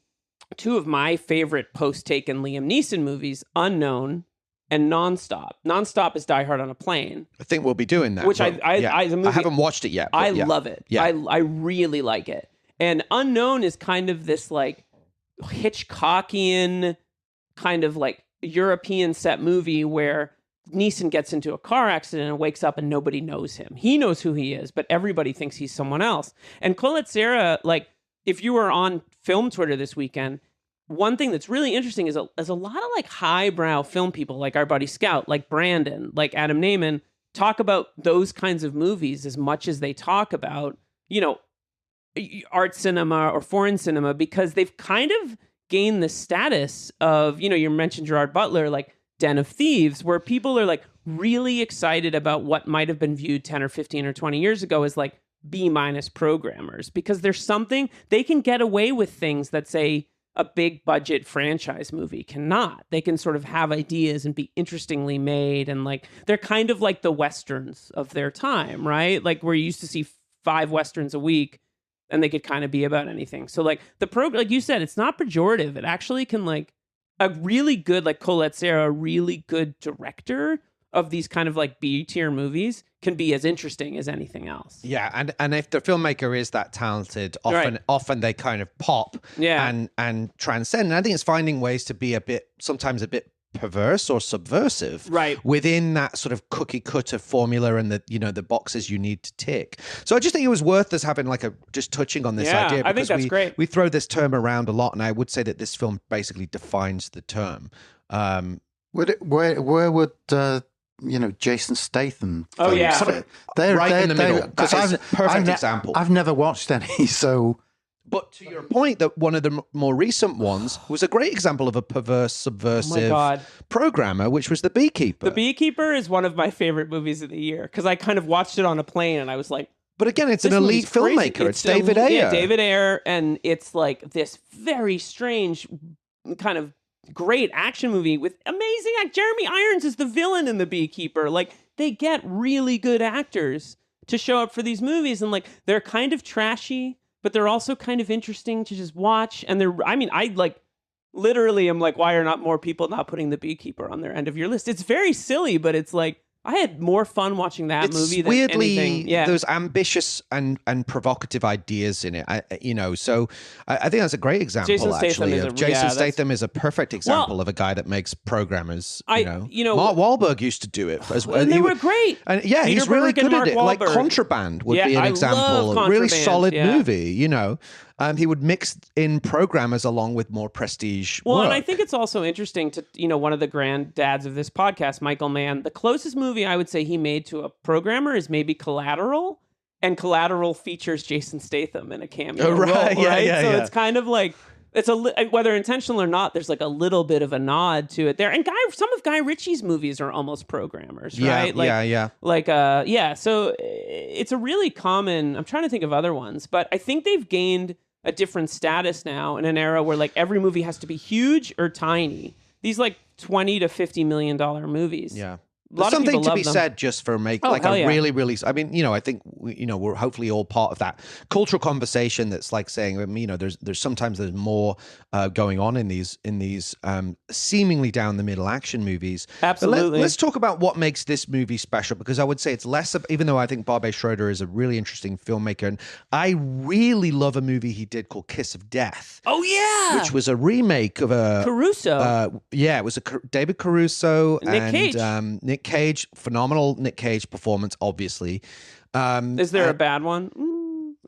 Two of my favorite post-take and Liam Neeson movies, Unknown and Nonstop. Nonstop is Die Hard on a Plane. I think we'll be doing that. Which I haven't watched it yet. I love it. Yeah. I really like it. And Unknown is kind of this like Hitchcockian kind of like European set movie where Neeson gets into a car accident and wakes up and nobody knows him. He knows who he is, but everybody thinks he's someone else. And Colette Serra, like, if you were on film Twitter this weekend, one thing that's really interesting is a lot of like highbrow film people, like our buddy Scout, like Brandon, like Adam Naiman, talk about those kinds of movies as much as they talk about, art cinema or foreign cinema, because they've kind of gained the status of, you mentioned Gerard Butler, like Den of Thieves, where people are like really excited about what might have been viewed 10 or 15 or 20 years ago as like B- programmers, because there's something they can get away with, things that say a big budget franchise movie cannot. They can sort of have ideas and be interestingly made, and like they're kind of like the westerns of their time, right? Like where you used to see 5 westerns a week and they could kind of be about anything. So like like you said, it's not pejorative. It actually can, like, a really good, like Colette Serra, a really good director of these kind of like B-tier movies can be as interesting as anything else. Yeah, and if the filmmaker is that talented, often they kind of pop and transcend. And I think it's finding ways to be sometimes a bit perverse or subversive, right, within that sort of cookie cutter formula and the boxes you need to tick. So I just think it was worth us having just touching on this idea. I think that's great. We throw this term around a lot, and I would say that this film basically defines the term. Where would Jason Statham? Oh yeah, they're right in the middle. Because I've perfect example. I've never watched any, so But to your point, that one of the more recent ones was a great example of a perverse, subversive programmer, which was The Beekeeper. The Beekeeper is one of my favorite movies of the year because I kind of watched it on a plane and I was like, but again, it's an elite filmmaker. It's David Ayer. Yeah, David Ayer, and it's like this very strange kind of great action movie with amazing Jeremy Irons is the villain in The Beekeeper. Like, they get really good actors to show up for these movies, and like they're kind of trashy, but they're also kind of interesting to just watch. And I like literally am like, why are not more people not putting The Beekeeper on their end of your list? It's very silly, but it's like, I had more fun watching that movie than anything. Yeah. There's ambitious and provocative ideas in it. So I think that's a great example. Jason Statham is a perfect example of a guy that makes programmers. Mark Wahlberg used to do it as well. And they were great. And he's really good at it. Like Contraband would be an example. A really solid movie. He would mix in programmers along with more prestige work. And I think it's also interesting to, one of the granddads of this podcast, Michael Mann, the closest movie I would say he made to a programmer is maybe Collateral, and Collateral features Jason Statham in a cameo role, right? It's kind of like, whether intentional or not, there's like a little bit of a nod to it there. And some of Guy Ritchie's movies are almost programmers, right? So it's a really common, I'm trying to think of other ones, but I think they've gained a different status now in an era where like every movie has to be huge or tiny. These like $20 to $50 million movies. Yeah. There's something to be said just for really, really. I mean, I think we're hopefully all part of that cultural conversation that's like saying, there's sometimes more going on in these seemingly down the middle action movies. Absolutely. Let's talk about what makes this movie special, because I would say it's less of, even though I think Barbet Schroeder is a really interesting filmmaker, and I really love a movie he did called Kiss of Death. Oh yeah, which was a remake of a Caruso. It was a David Caruso and Nick Cage. Nick Cage, phenomenal Nick Cage performance, obviously. Is there a bad one?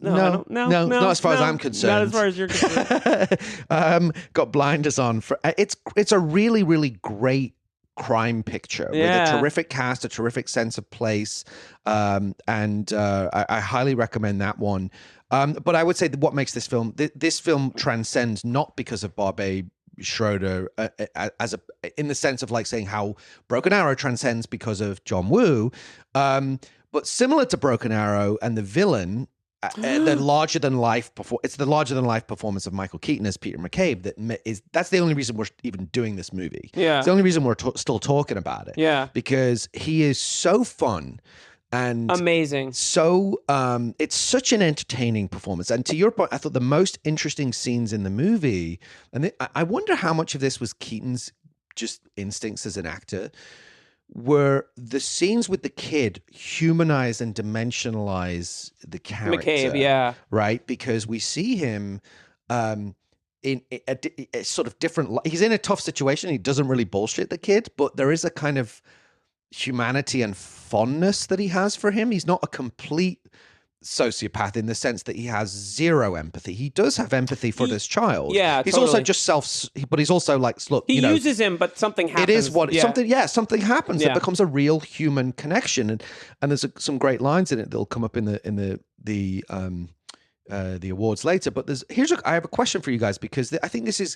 No, not as far as I'm concerned. Not as far as you're concerned. Got blinders on. It's a really, really great crime picture with a terrific cast, a terrific sense of place, and I highly recommend that one. But I would say that what makes this film transcends not because of Barbet Schroeder in the sense of like saying how Broken Arrow transcends because of John Woo, but similar to Broken Arrow and the villain, the larger than life performance of Michael Keaton as Peter McCabe that's the only reason we're even doing this movie. Yeah, it's the only reason we're still talking about it. Yeah, because he is so fun and amazing. So it's such an entertaining performance. And to your point, I thought the most interesting scenes in the movie, and I wonder how much of this was Keaton's just instincts as an actor, were the scenes with the kid humanize and dimensionalize the character. McCabe, yeah. Right? Because we see him in a sort of different... He's in a tough situation. He doesn't really bullshit the kid, but there is a kind of humanity and fondness that he has for him. He's not a complete sociopath in the sense that he has zero empathy. He does have empathy for this child. Yeah, he's totally. also just but he's also like, look, he uses him, but something happens. It is something happens. It becomes a real human connection, and there's some great lines in it that'll come up in the awards later. But I have a question for you guys, because I think this is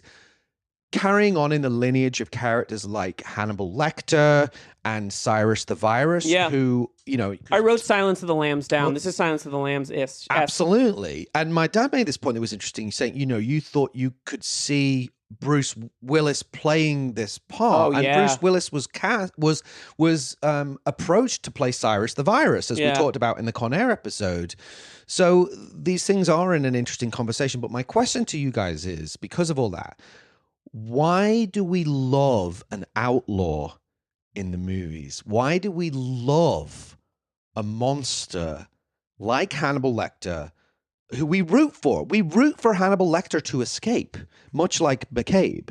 carrying on in the lineage of characters like Hannibal Lecter and Cyrus the Virus, who, I wrote Silence of the Lambs down. This is Silence of the Lambs-ish. Absolutely. And my dad made this point that was interesting, saying, you thought you could see Bruce Willis playing this part. Oh, and yeah. Bruce Willis was approached to play Cyrus the Virus, as we talked about in the Con Air episode. So these things are in an interesting conversation. But my question to you guys is, because of all that, why do we love an outlaw in the movies? Why do we love a monster like Hannibal Lecter, who we root for? We root for Hannibal Lecter to escape, much like McCabe.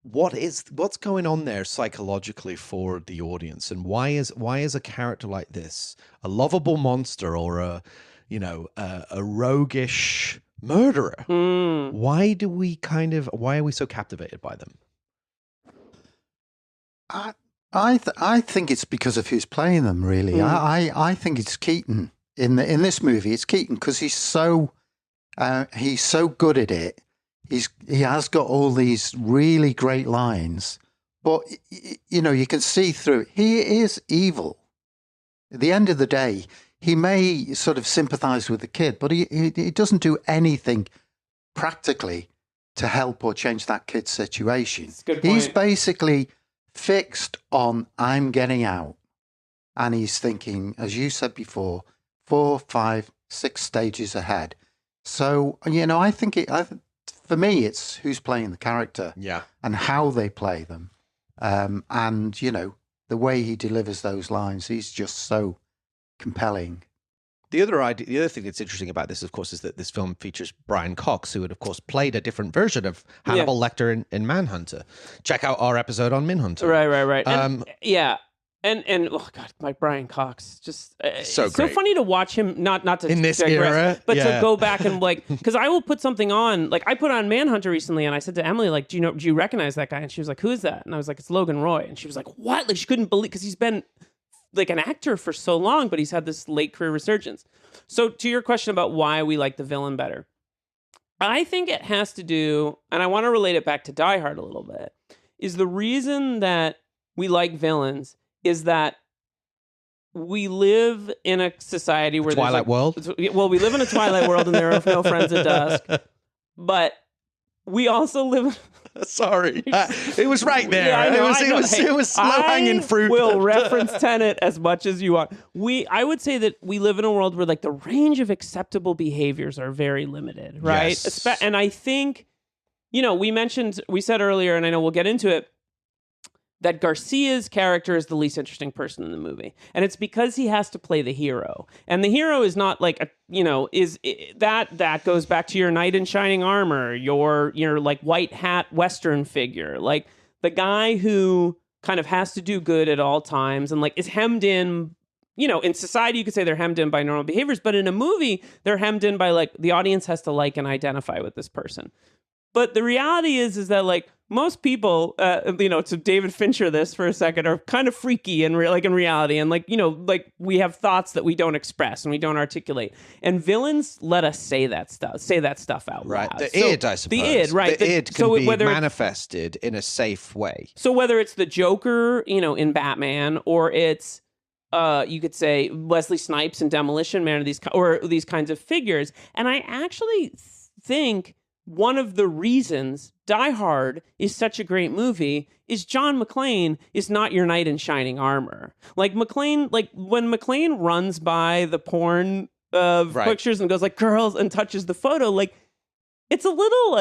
What's going on there psychologically for the audience, and why is a character like this a lovable monster or a roguish murderer? Why are we so captivated by them? I think it's because of who's playing them, really. I think it's Keaton. in this movie, it's Keaton, because he's so good at it. He has got all these really great lines, but you can see through it. He is evil. At the end of the day, he may sort of sympathize with the kid, but he doesn't do anything practically to help or change that kid's situation. That's a good point. He's basically fixed on, I'm getting out. And he's thinking, as you said before, 4, 5, 6 stages ahead. So, I think for me, it's who's playing the character and how they play them. And, the way he delivers those lines, he's just so compelling. The other thing that's interesting about this, of course, is that this film features Brian Cox, who had, of course, played a different version of Hannibal Lecter in Manhunter. Check out our episode on Manhunter. Right. And oh god, my Brian Cox, just so it's so funny to watch him. Not to in this digress, era, but to go back and because I will put something on. Like I put on Manhunter recently, and I said to Emily, like, do you recognize that guy? And she was like, who is that? And I was like, it's Logan Roy. And she was like, what? Like she couldn't believe, because he's been like an actor for so long, but he's had this late career resurgence. So to your question about why we like the villain better, I think it has to do, and I want to relate it back to Die Hard a little bit, is the reason that we like villains is that we live in a society where Twilight world. Well, we live in a Twilight world, and there are no friends at dusk. But we also live. Sorry, it was right there. Yeah, I know, it was slow hanging fruit. Will reference Tenet as much as you want. I would say that we live in a world where like the range of acceptable behaviors are very limited, right? Yes. And I think, we said earlier, and I know we'll get into it, that Garcia's character is the least interesting person in the movie. And it's because he has to play the hero. And the hero is not like, that goes back to your knight in shining armor, your like white hat Western figure. Like the guy who kind of has to do good at all times and like is hemmed in, in society, you could say they're hemmed in by normal behaviors, but in a movie, they're hemmed in by like the audience has to like and identify with this person. But the reality is that like most people, to David Fincher this for a second, are kind of freaky in reality. And like we have thoughts that we don't express and we don't articulate. And villains let us say that stuff out right. loud. The id, I suppose. The id, right. The id can be manifested in a safe way. So whether it's the Joker, in Batman, or it's, you could say Wesley Snipes in Demolition Man, or these kinds of figures. And I actually think one of the reasons Die Hard is such a great movie is John McClane is not your knight in shining armor. Like McClane, like when McClane runs by the porn pictures and goes like girls and touches the photo, like it's a little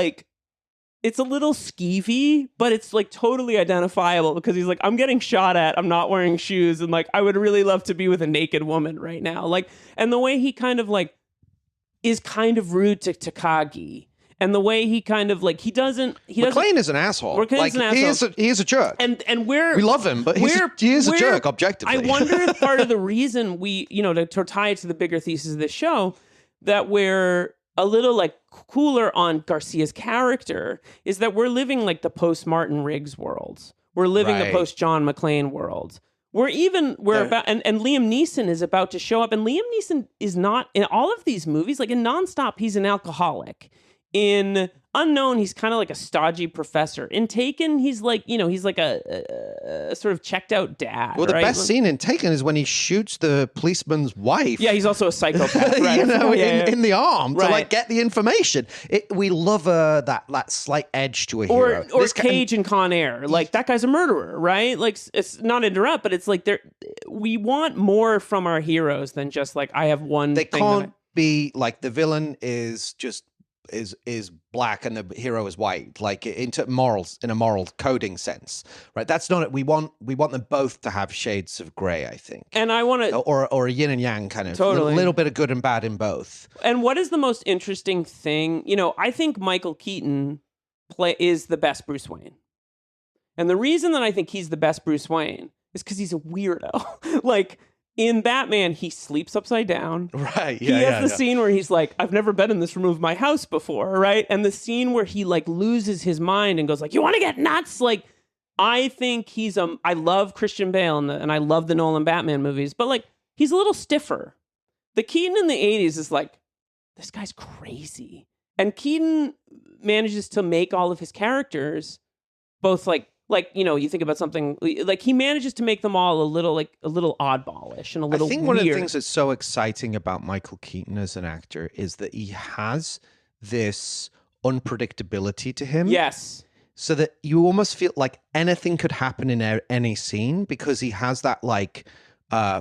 skeevy, but it's like totally identifiable because he's like, I'm getting shot at, I'm not wearing shoes, and like I would really love to be with a naked woman right now. Like, and the way he kind of like is kind of rude to Takagi. And the way he kind of like, McClane is an asshole. McClane's an asshole. He is a jerk. And we love him, but he is a jerk objectively. I wonder if part of the reason we, to tie it to the bigger thesis of this show, that we're a little like cooler on Garcia's character is that we're living like the post Martin Riggs world. We're living the post John McClane world. We're about, and Liam Neeson is about to show up, and Liam Neeson is not in all of these movies. Like in Nonstop, he's an alcoholic. In Unknown, he's kind of like a stodgy professor. In Taken, he's like, he's like a sort of checked out dad. Well, the best scene in Taken is when he shoots the policeman's wife. Yeah, he's also a psychopath. Right? In the arm to like get the information. We love that slight edge to a hero. Or Cage in Con Air. Like that guy's a murderer, right? Like it's not interrupt, but it's like we want more from our heroes than just like I have one. They can't be like the villain is just. Is black and the hero is white, like into morals in a moral coding sense, right? That's not it. We want them both to have shades of gray, I think. And I want to, or a yin and yang kind of, totally. A little bit of good and bad in both. And what is the most interesting thing? I think Michael Keaton is the best Bruce Wayne, and the reason that I think he's the best Bruce Wayne is because he's a weirdo, like. In Batman, he sleeps upside down. Right. Yeah, he has the scene where he's like, I've never been in this room of my house before, right? And the scene where he like loses his mind and goes like, you want to get nuts? Like, I think I love Christian Bale and I love the Nolan Batman movies, but like, he's a little stiffer. the Keaton in the 80s is like, this guy's crazy. And Keaton manages to make all of his characters both like, you know, you think about something like he manages to make them all a little oddballish and a little I think weird. one of the things that's so exciting about Michael Keaton as an actor is that he has this unpredictability to him. Yes. So that you almost feel like anything could happen in any scene because he has that like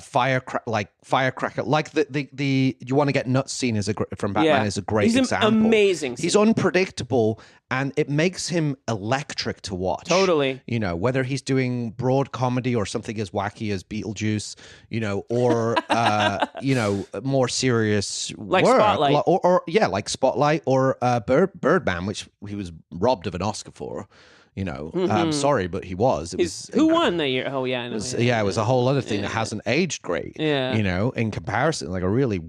firecracker, like the you want to get nuts scene from Batman is a great example. Amazing scene. He's unpredictable, and it makes him electric to watch. Totally. You know, whether he's doing broad comedy or something as wacky as Beetlejuice, you know, or you know, more serious like work, Spotlight, or like Spotlight or Birdman, which he was robbed of an Oscar for. You know, I'm sorry, but he was. Who won that year? Oh, yeah, I know. It was a whole other thing that hasn't aged great. Yeah. You know, in comparison, like a really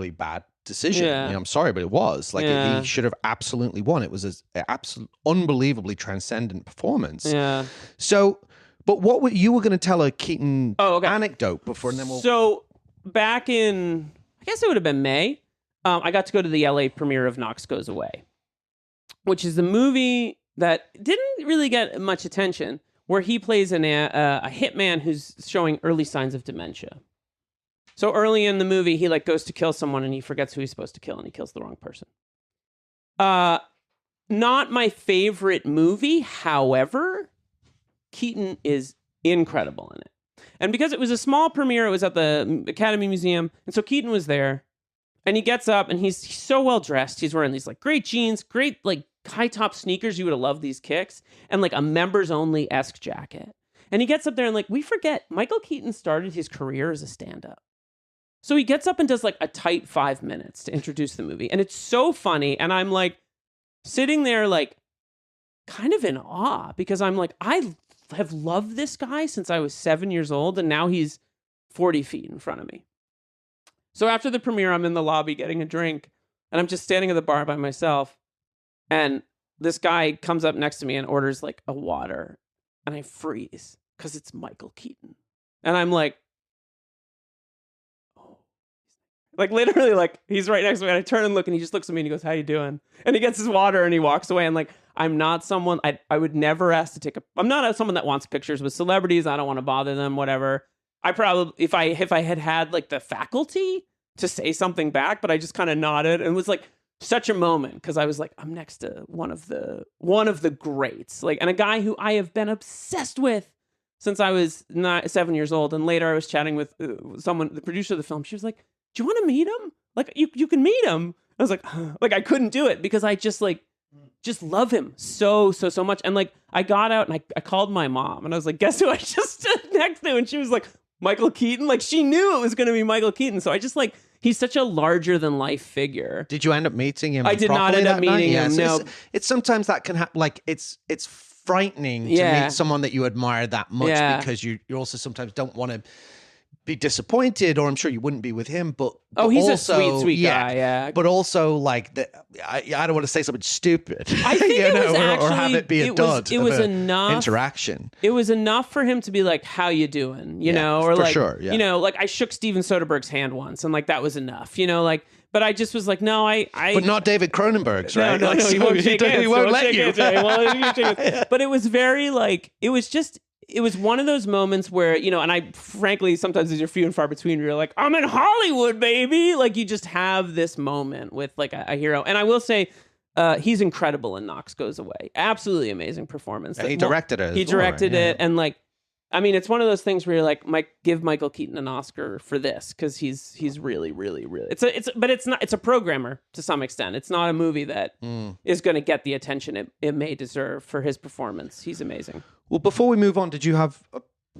bad decision. Yeah. You know, I'm sorry, but it was. Like, he should have absolutely won. It was an absolute, unbelievably transcendent performance. Yeah. So, but you were going to tell a Keaton anecdote before, and then we'll... So, back in, I guess it would have been May, I got to go to the LA premiere of Knox Goes Away, which is a movie that didn't really get much attention, where he plays a hitman who's showing early signs of dementia. So early in the movie, he like goes to kill someone and he forgets who he's supposed to kill and he kills the wrong person. Not my favorite movie, however, Keaton is incredible in it. And because it was a small premiere, it was at the Academy Museum, and so Keaton was there, and he gets up and he's so well dressed. He's wearing these like great jeans, great like high top sneakers. You would have loved these kicks, and like a members only-esque jacket. And he gets up there and like, we forget Michael Keaton started his career as a stand-up. So he gets up and does like a tight 5 minutes to introduce the movie. And it's so funny. And I'm like sitting there like kind of in awe, because I'm like, I have loved this guy since I was 7 years old, and now he's 40 feet in front of me. So after the premiere, I'm in the lobby getting a drink, and I'm just standing at the bar by myself. And this guy comes up next to me and orders like a water, and I freeze because it's Michael Keaton. And I'm like, oh, like literally like he's right next to me. And I turn and look, and he just looks at me and he goes, "How you doing?" And he gets his water and he walks away. And like, I'm not someone, I would never ask to I'm not someone that wants pictures with celebrities. I don't want to bother them, whatever. I probably, if I had like the faculty to say something back, but I just kind of nodded, and it was like such a moment, because I was like, I'm next to one of the greats, like, and a guy who I have been obsessed with since I was 7 years old. And later I was chatting with someone, the producer of the film. She was like, "Do you want to meet him? Like, you can meet him." I was like, like I couldn't do it because I just love him so much. And like, I got out and I called my mom, and I was like, "Guess who I just stood next to?" And she was like, "Michael Keaton." Like, she knew it was going to be Michael Keaton. So I just like, he's such a larger than life figure. Did you end up meeting him? I did not end up meeting him. No, it's sometimes that can happen. Like, it's frightening to meet someone that you admire that much, because you also sometimes don't want to be disappointed, or I'm sure you wouldn't be with him, but he's also, a sweet guy, yeah. But also, like, I don't want to say something stupid, I think you it know, was actually, or have it be a dud. It was of enough interaction. It was enough for him to be like, "How you doing?" You know, or for like, sure, yeah. You know, like I shook Steven Soderbergh's hand once, and like that was enough. You know, like, but I just was like, no, but not David Cronenberg's, right? No, he won't shake hands. He won't let you. But it was very like, it was one of those moments where, you know, and I frankly, sometimes these are few and far between, where you're like, I'm in Hollywood, baby. Like, you just have this moment with like a hero. And I will say, he's incredible in Knox Goes Away. Absolutely amazing performance. And he directed it. He directed it. And like, I mean, it's one of those things where you're like, give Michael Keaton an Oscar for this, because he's really, really, really. It's a programmer to some extent. It's not a movie that is going to get the attention it may deserve for his performance. He's amazing. Well, before we move on, did you have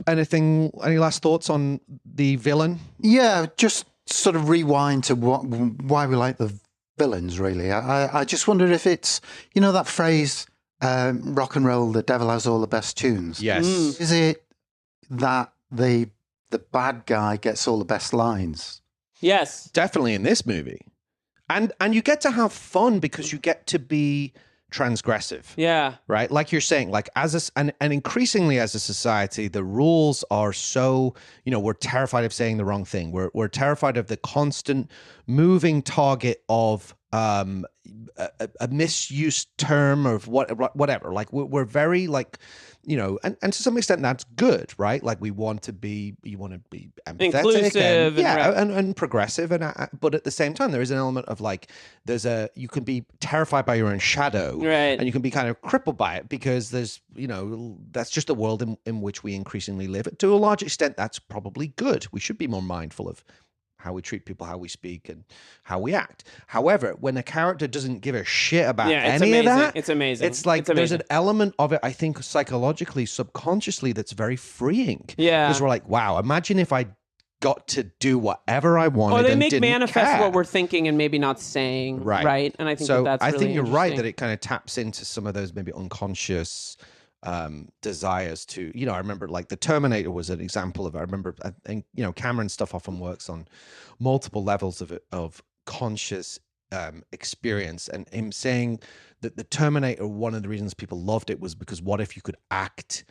any last thoughts on the villain? Yeah, just sort of rewind to why we like the villains, really. I just wondered if it's, you know, that phrase, rock and roll, the devil has all the best tunes. Yes. Is it that the bad guy gets all the best lines? Yes. Definitely in this movie. And you get to have fun because you get to be transgressive. Yeah. Right? Like you're saying, like and increasingly as a society, the rules are so, we're terrified of saying the wrong thing. We're terrified of the constant moving target of a misused term of whatever. Like we're very like, and to some extent that's good, right? Like you want to be empathetic, inclusive, and progressive, but at the same time there is an element of like you can be terrified by your own shadow, right? And you can be kind of crippled by it because there's that's just the world in which we increasingly live. To a large extent, that's probably good. We should be more mindful of how we treat people, how we speak, and how we act. However, when a character doesn't give a shit about any of that, it's amazing. It's like there's an element of it, I think, psychologically, subconsciously, that's very freeing. Yeah. Because we're like, wow, imagine if I got to do whatever I wanted. Or they and make didn't manifest care. what we're thinking and maybe not saying. Right. And I think that's really I think you're right interesting. that it kind of taps into some of those maybe unconscious desires to, I remember like the Terminator was an example of it. I think Cameron stuff often works on multiple levels of conscious experience, and him saying that the Terminator, one of the reasons people loved it was because what if you could act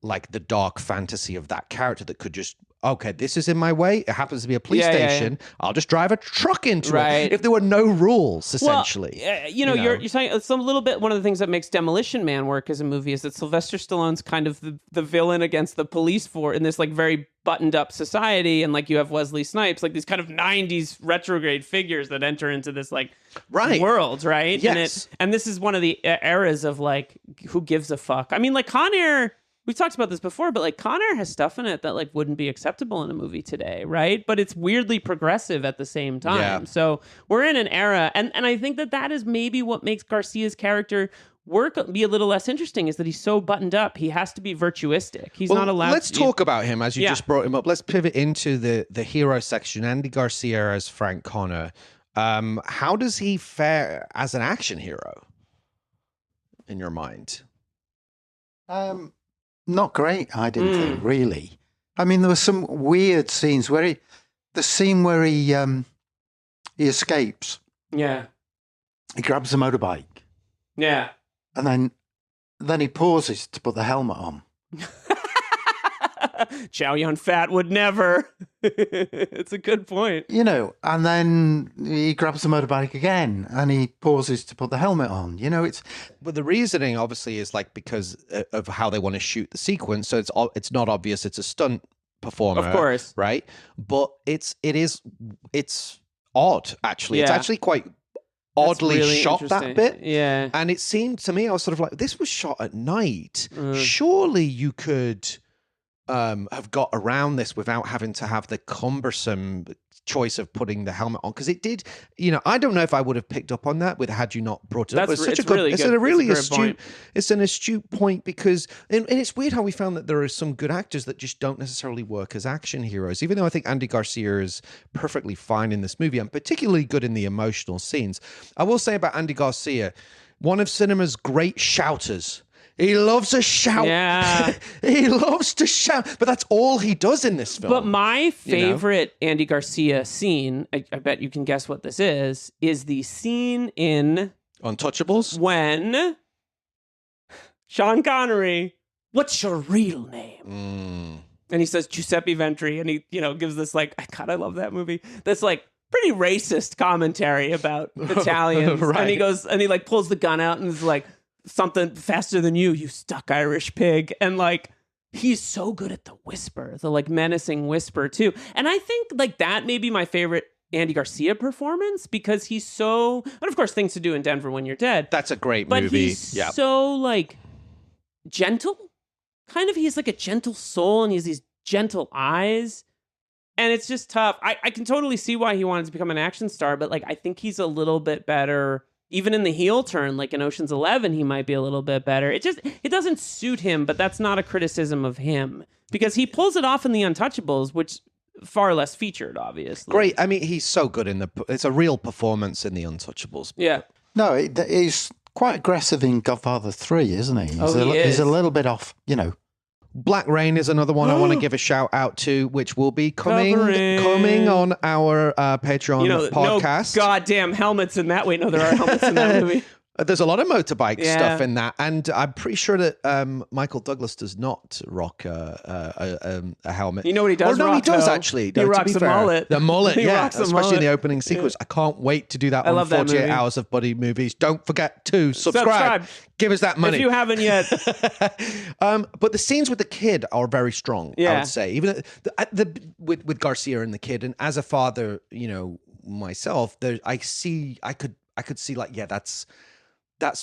like the dark fantasy of that character that could just, okay, this is in my way. It happens to be a police station. Yeah. I'll just drive a truck into it. If there were no rules, essentially. Well, you're saying it's a little bit. One of the things that makes Demolition Man work as a movie is that Sylvester Stallone's kind of the villain against the police in this like very buttoned up society, and like you have Wesley Snipes, like these kind of 90s retrograde figures that enter into this like world, right? Yes. And this is one of the eras of like, who gives a fuck? I mean, like Con Air. We've talked about this before, but like Con Air has stuff in it that like wouldn't be acceptable in a movie today, right? But it's weirdly progressive at the same time. Yeah. So we're in an era, and I think that is maybe what makes Garcia's character be a little less interesting, is that he's so buttoned up. He has to be virtuistic. He's not allowed. Let's talk about him as you just brought him up. Let's pivot into the hero section. Andy Garcia as Frank Connor. How does he fare as an action hero in your mind? Not great, I didn't think, really. I mean, there were some weird scenes where the scene where he escapes. Yeah. He grabs a motorbike. Yeah. And then he pauses to put the helmet on. Chow Yun Fat would never. It's a good point. And then he grabs the motorbike again and he pauses to put the helmet on. But the reasoning obviously is like because of how they want to shoot the sequence. So it's not obvious it's a stunt performer, of course, right? But it's odd actually. Yeah. It's actually quite oddly really shot, that bit. Yeah. And it seemed to me, I was sort of like, this was shot at night. Surely you could have got around this without having to have the cumbersome choice of putting the helmet on, because it did, I don't know if I would have picked up on that had you not brought it up. It's an astute point, because and it's weird how we found that there are some good actors that just don't necessarily work as action heroes, even though I think Andy Garcia is perfectly fine in this movie and particularly good in the emotional scenes. I will say about Andy Garcia, one of cinema's great shouters. He loves a shout. Yeah. He loves to shout. But that's all he does in this film. But my favorite Andy Garcia scene, I bet you can guess what this is the scene in Untouchables? When Sean Connery, what's your real name? And he says Giuseppe Ventri, and he, gives this like, God, I love that movie. That's like pretty racist commentary about Italians. Right. And he goes, and he like pulls the gun out and is like, something faster than you stuck Irish pig. And like, he's so good at the whisper, the like menacing whisper too. And I think like that may be my favorite Andy Garcia performance, because he's so, and of course Things to Do in Denver When You're Dead. That's a great but movie. He's so like gentle, kind of, he's like a gentle soul and he has these gentle eyes. And it's just tough. I can totally see why he wanted to become an action star, but like, I think he's a little bit better. Even in the heel turn, like in Ocean's 11, he might be a little bit better. It doesn't suit him, but that's not a criticism of him, because he pulls it off in The Untouchables, which far less featured, obviously. Great. I mean, he's so good it's a real performance in The Untouchables. Yeah. No, he's quite aggressive in Godfather 3, isn't he? He's a little bit off, Black Rain is another one I want to give a shout out to, which will be coming on our Patreon podcast. No goddamn helmets in that. Wait, no, there are helmets in that movie. There's a lot of motorbike Yeah. stuff in that, and I'm pretty sure that Michael Douglas does not rock a helmet. You know what he does Oh, no, he rock, does though? actually. He No, to rocks be a fair. mullet. The mullet, He yeah, rocks a especially in the mullet. opening sequence. I can't wait to do that I on love that 48 movie. Hours of Buddy Movies. Don't forget to subscribe. Give us that money. If you haven't yet. But the scenes with the kid are very strong, I Yeah. would say. Even with Garcia and the kid, and as a father, you know, myself, I could see like, yeah, that's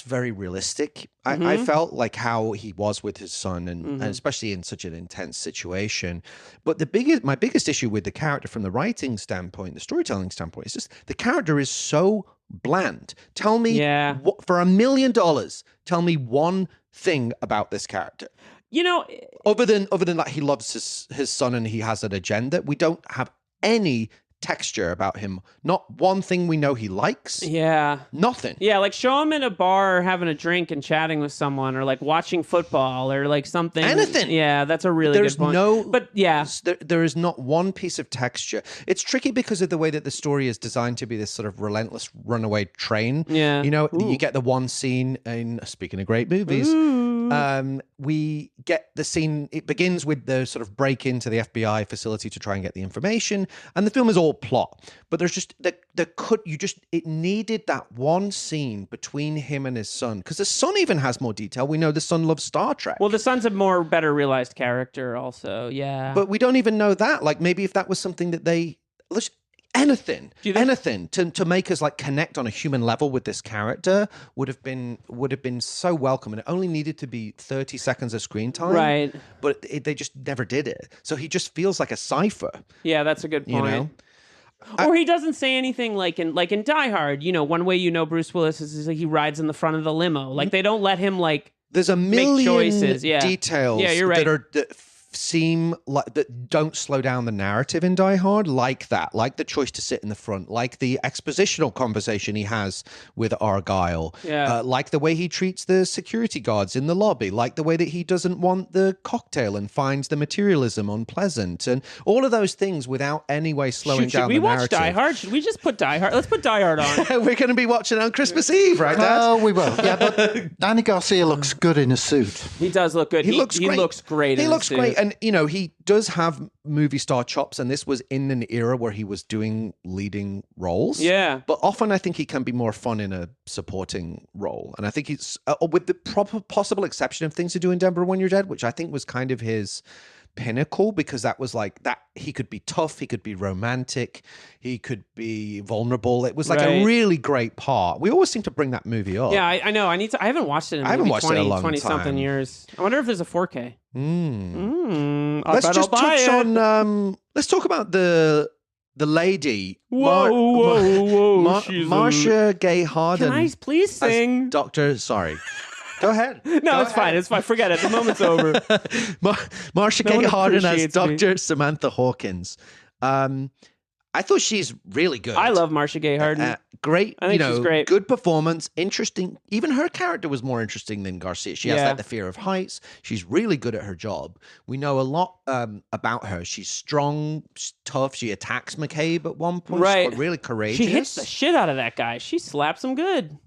very realistic. I felt like how he was with his son, and especially in such an intense situation. But my biggest issue with the character from the writing standpoint, the storytelling standpoint, is just the character is so bland. Tell me, for $1 million, tell me one thing about this character. You know, Other than like he loves his son and he has an agenda, we don't have any texture about him. Not one thing we know he likes. yeah. Nothing. Yeah, like show him in a bar having a drink and chatting with someone, or like watching football, or like something. Anything. Yeah, that's a really There's good point. no, But yeah, there is not one piece of texture. It's tricky because of the way that the story is designed to be this sort of relentless runaway train. Yeah. You know, you get the one scene in, speaking of great movies, we get the scene, it begins with the sort of break into the FBI facility to try and get the information, and the film is all plot. But there's just, it needed that one scene between him and his son, because the son even has more detail. We know the son loves Star Trek. well, the son's a better realized character also. Yeah. But we don't even know that. Like, maybe if that was something that anything to make us like connect on a human level with this character would have been so welcome, and it only needed to be 30 seconds of screen time. Right. But they just never did it. So he just feels like a cipher. Yeah, that's a good point. You know? Or he doesn't say anything like in Die Hard. You know, one way you know Bruce Willis is like he rides in the front of the limo. Like they don't let him like There's a make million choices. Yeah. details Yeah, you're right. that seem like that don't slow down the narrative in Die Hard, like the choice to sit in the front, like the expositional conversation he has with Argyle, like the way he treats the security guards in the lobby, like the way that he doesn't want the cocktail and finds the materialism unpleasant, and all of those things without any way slowing down the narrative. Should we watch Die Hard? Should we just put Die Hard? Let's put Die Hard on. We're going to be watching on Christmas Eve, right, Dad? Oh, we will. Yeah, but Andy Garcia looks good in a suit. He does look good. He looks great. He looks great. He in looks the great. suit. And, you know, he does have movie star chops, and this was in an era where he was doing leading roles. Yeah. But often I think he can be more fun in a supporting role. And I think he's, with the possible exception of Things to Do in Denver When You're Dead, which I think was kind of his pinnacle, because that was like that. He could be tough, he could be romantic, he could be vulnerable. It was like a really great part. We always seem to bring that movie up. Yeah, I know. I haven't watched it in I haven't maybe watched 20, it in a long 20 time. something years. I wonder if there's a 4K. Let's just touch on. Let's talk about the lady. Whoa. She's Marsha Gay Harden. Can I please sing? Doctor, sorry. Go ahead. No, it's fine. It's fine. Forget it. The moment's over. Marsha No Gay one Harden as appreciates me. Dr. Samantha Hawkins. I thought she's really good. I love Marsha Gay Harden. Great, I think she's great. Good performance, interesting. Even her character was more interesting than Garcia. She has like the fear of heights. She's really good at her job. We know a lot about her. She's strong, tough. She attacks McCabe at one point. Right. She's really courageous. She hits the shit out of that guy. She slaps him good.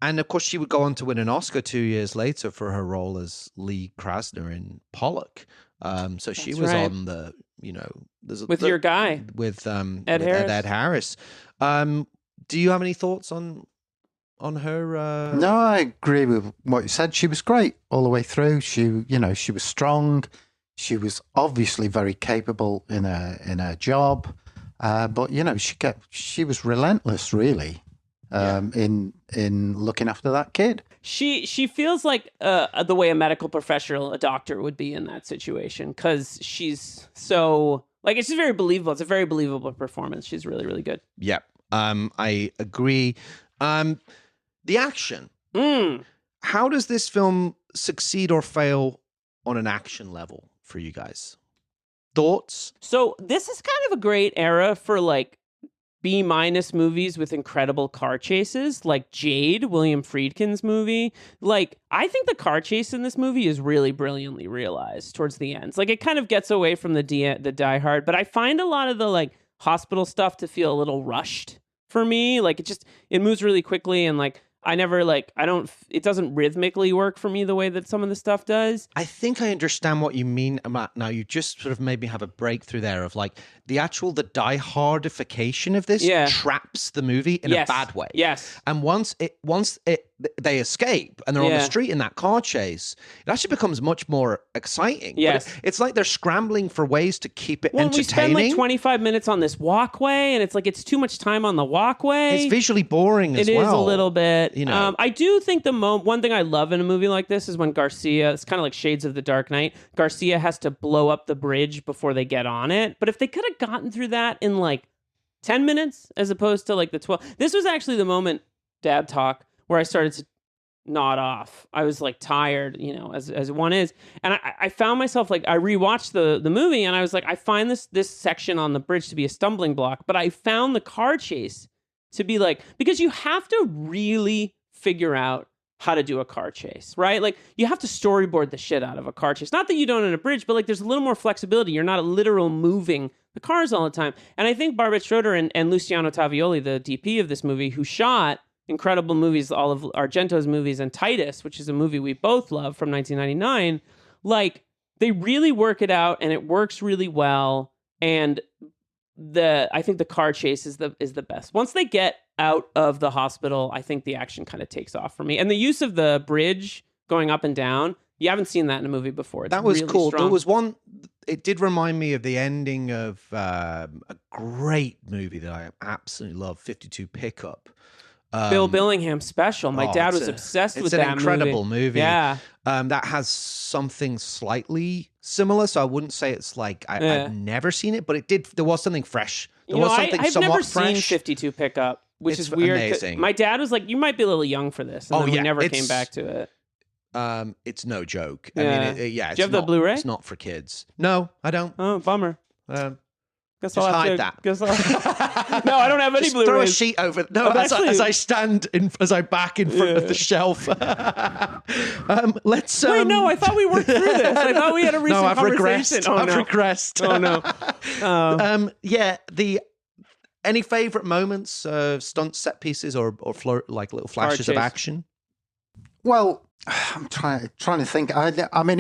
And of course, she would go on to win an Oscar 2 years later for her role as Lee Krasner in Pollock. So she was on the, with your guy, with Ed Harris. Ed Harris. Do you have any thoughts on her? No, I agree with what you said. She was great all the way through. She was strong. She was obviously very capable in her job. But she was relentless, really, in looking after that kid. She feels like the way a medical professional, a doctor, would be in that situation, because she's so it's just very believable. It's a very believable performance. She's really, really good. Yep. I agree. The action. How does this film succeed or fail on an action level for you guys? Thoughts? So this is kind of a great era for B- movies with incredible car chases, like Jade, William Friedkin's movie. I think the car chase in this movie is really brilliantly realized towards the ends. It kind of gets away from the Die Hard, but I find a lot of the hospital stuff to feel a little rushed for me. It moves really quickly, and I never it doesn't rhythmically work for me the way that some of the stuff does. I think I understand what you mean, Matt. Now you just sort of made me have a breakthrough there of like the die-hardification of this traps the movie in a bad way. Yes. And once they escape and they're on the street in that car chase, it actually becomes much more exciting. Yes. But it's like they're scrambling for ways to keep it entertaining. We spend like 25 minutes on this walkway, and it's like it's too much time on the walkway. It's visually boring as well. It is a little bit. You know. I do think one thing I love in a movie like this is when Garcia, it's kind of like Shades of the Dark Knight, Garcia has to blow up the bridge before they get on it. But if they could have gotten through that in like 10 minutes as opposed to like the 12. This was actually the moment, Dad Talk, where I started to nod off. I was like tired, as one is. And I found myself like, I rewatched the movie and I was like, I find this section on the bridge to be a stumbling block, but I found the car chase to be like, because you have to really figure out how to do a car chase, right? Like you have to storyboard the shit out of a car chase. Not that you don't in a bridge, but like there's a little more flexibility. You're not a literal moving the cars all the time. And I think Barbet Schroeder and Luciano Tavioli, the DP of this movie, who shot incredible movies, all of Argento's movies, and Titus, which is a movie we both love from 1999, like they really work it out and it works really well. And I think the car chase is the best. Once they get out of the hospital, I think the action kind of takes off for me. And the use of the bridge going up and down, you haven't seen that in a movie before. It's that was really cool. strong. There was one, it did remind me of the ending of a great movie that I absolutely love, 52 Pickup. Bill Billingham special. My dad was obsessed with that movie. It's an incredible movie. Yeah. That has something slightly similar, so I wouldn't say it's like I've never seen it, but there was something fresh. There was something I've somewhat never fresh. seen 52 Pickup, which It's is weird. amazing. My dad was like, you might be a little young for this. And then we never came back to it. It's no joke. Yeah. I mean, Do you it's have the Blu-ray? It's not for kids. No, I don't. Oh, bummer. Just hide that. No, I don't have any Just Blu-rays. throw a sheet over. No, as I back in front of the shelf. Let's. Wait, no, I thought we worked through this. I thought we had a recent conversation. I've regressed. Oh no. Any favorite moments of stunt set pieces or like little flashes of action? Well, I'm trying to think. I mean,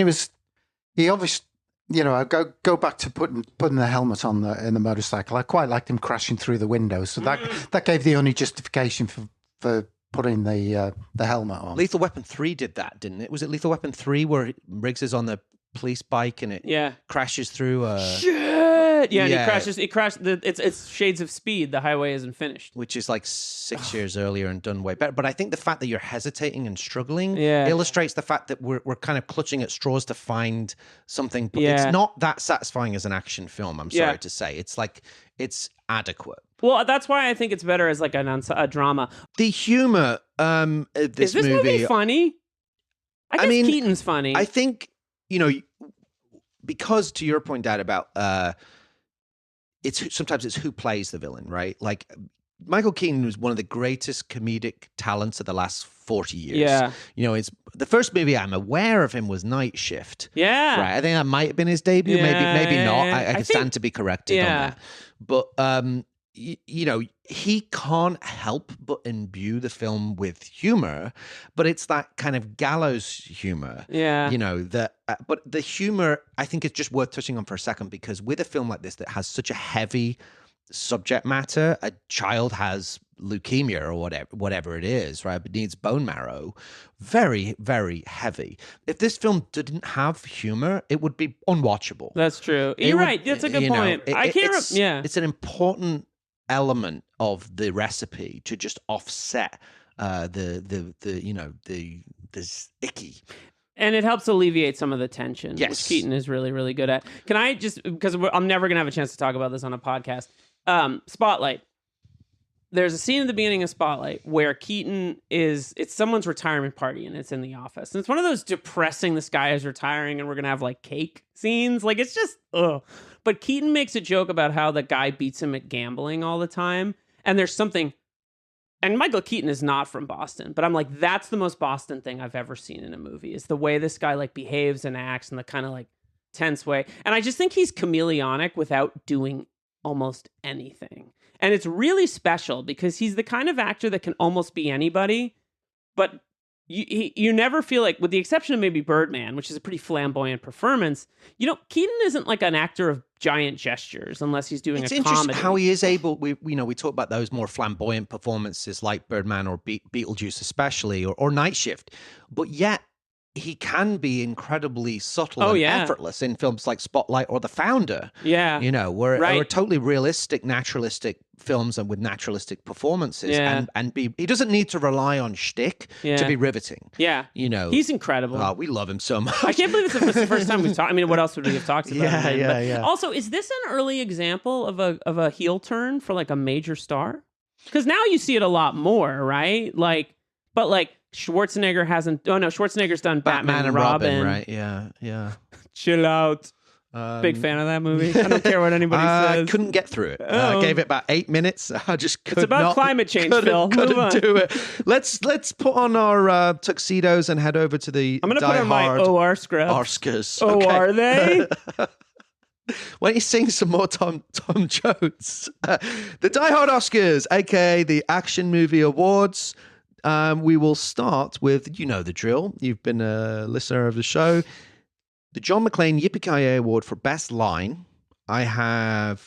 he obviously. I go back to putting the helmet on in the motorcycle. I quite liked him crashing through the window, so that gave the only justification for putting the helmet on. Lethal Weapon 3 did that, didn't it? Was it Lethal Weapon 3 where Riggs is on the police bike and it crashes through shit. Yeah, and it crashed. It's Shades of Speed. The highway isn't finished, which is like 6 years earlier and done way better. But I think the fact that you're hesitating and struggling illustrates the fact that we're kind of clutching at straws to find something. But it's not that satisfying as an action film. I'm sorry to say. It's like it's adequate. Well, that's why I think it's better as like a drama. The humor of is this movie funny? I guess Keaton's funny. I think because to your point, Dad, about sometimes it's who plays the villain, right? Like Michael Keaton was one of the greatest comedic talents of the last 40 years. Yeah. It's the first movie I'm aware of him was Night Shift. Yeah. Right. I think that might have been his debut. Maybe not. I can stand to be corrected on that. But he can't help but imbue the film with humor, but it's that kind of gallows humor. Yeah. But the humor, I think, is just worth touching on for a second, because with a film like this that has such a heavy subject matter, a child has leukemia or whatever it is, right? But needs bone marrow. Very, very heavy. If this film didn't have humor, it would be unwatchable. That's true. You're right. That's a good point. It's an important element of the recipe to just offset this icky. And it helps alleviate some of the tension, which Keaton is really, really good at. Can I just, because I'm never going to have a chance to talk about this on a podcast, Spotlight. There's a scene at the beginning of Spotlight where Keaton it's someone's retirement party and it's in the office. And it's one of those depressing, this guy is retiring and we're going to have like cake scenes. Like it's just, ugh. But Keaton makes a joke about how the guy beats him at gambling all the time. And there's something, and Michael Keaton is not from Boston, but I'm like, that's the most Boston thing I've ever seen in a movie, is the way this guy like behaves and acts in the kind of like tense way. And I just think he's chameleonic without doing almost anything. And it's really special because he's the kind of actor that can almost be anybody, but you never feel like, with the exception of maybe Birdman, which is a pretty flamboyant performance, Keaton isn't like an actor of giant gestures unless he's doing it's a interesting comedy. how he is able. We talk about those more flamboyant performances like Birdman or Beetlejuice, especially, or Night Shift, but yet he can be incredibly subtle and effortless in films like Spotlight or The Founder. Yeah. Where totally realistic, naturalistic films and with naturalistic performances. Yeah. And he doesn't need to rely on shtick to be riveting. Yeah. He's incredible. Oh, we love him so much. I can't believe it's the first time we've talked. I mean, what else would we have talked about him? Yeah. Also, is this an early example of a heel turn for like a major star? Because now you see it a lot more, right? But Schwarzenegger hasn't. Oh no, Schwarzenegger's done Batman and Robin. Right? Yeah. Chill out. Big fan of that movie. I don't care what anybody says. I couldn't get through it. I gave it about 8 minutes. I just couldn't. It's about climate change, Phil. Couldn't do it. Let's put on our tuxedos and head over to the. I'm going to put on my OR scrubs. Oscars. Oh, okay. Are they? Why don't you sing some more Tom Jones? The Die Hard Oscars, aka the Action Movie Awards. We will start with, the drill. You've been a listener of the show. The John McClane Yippee-Ki-Yay Award for Best Line. I have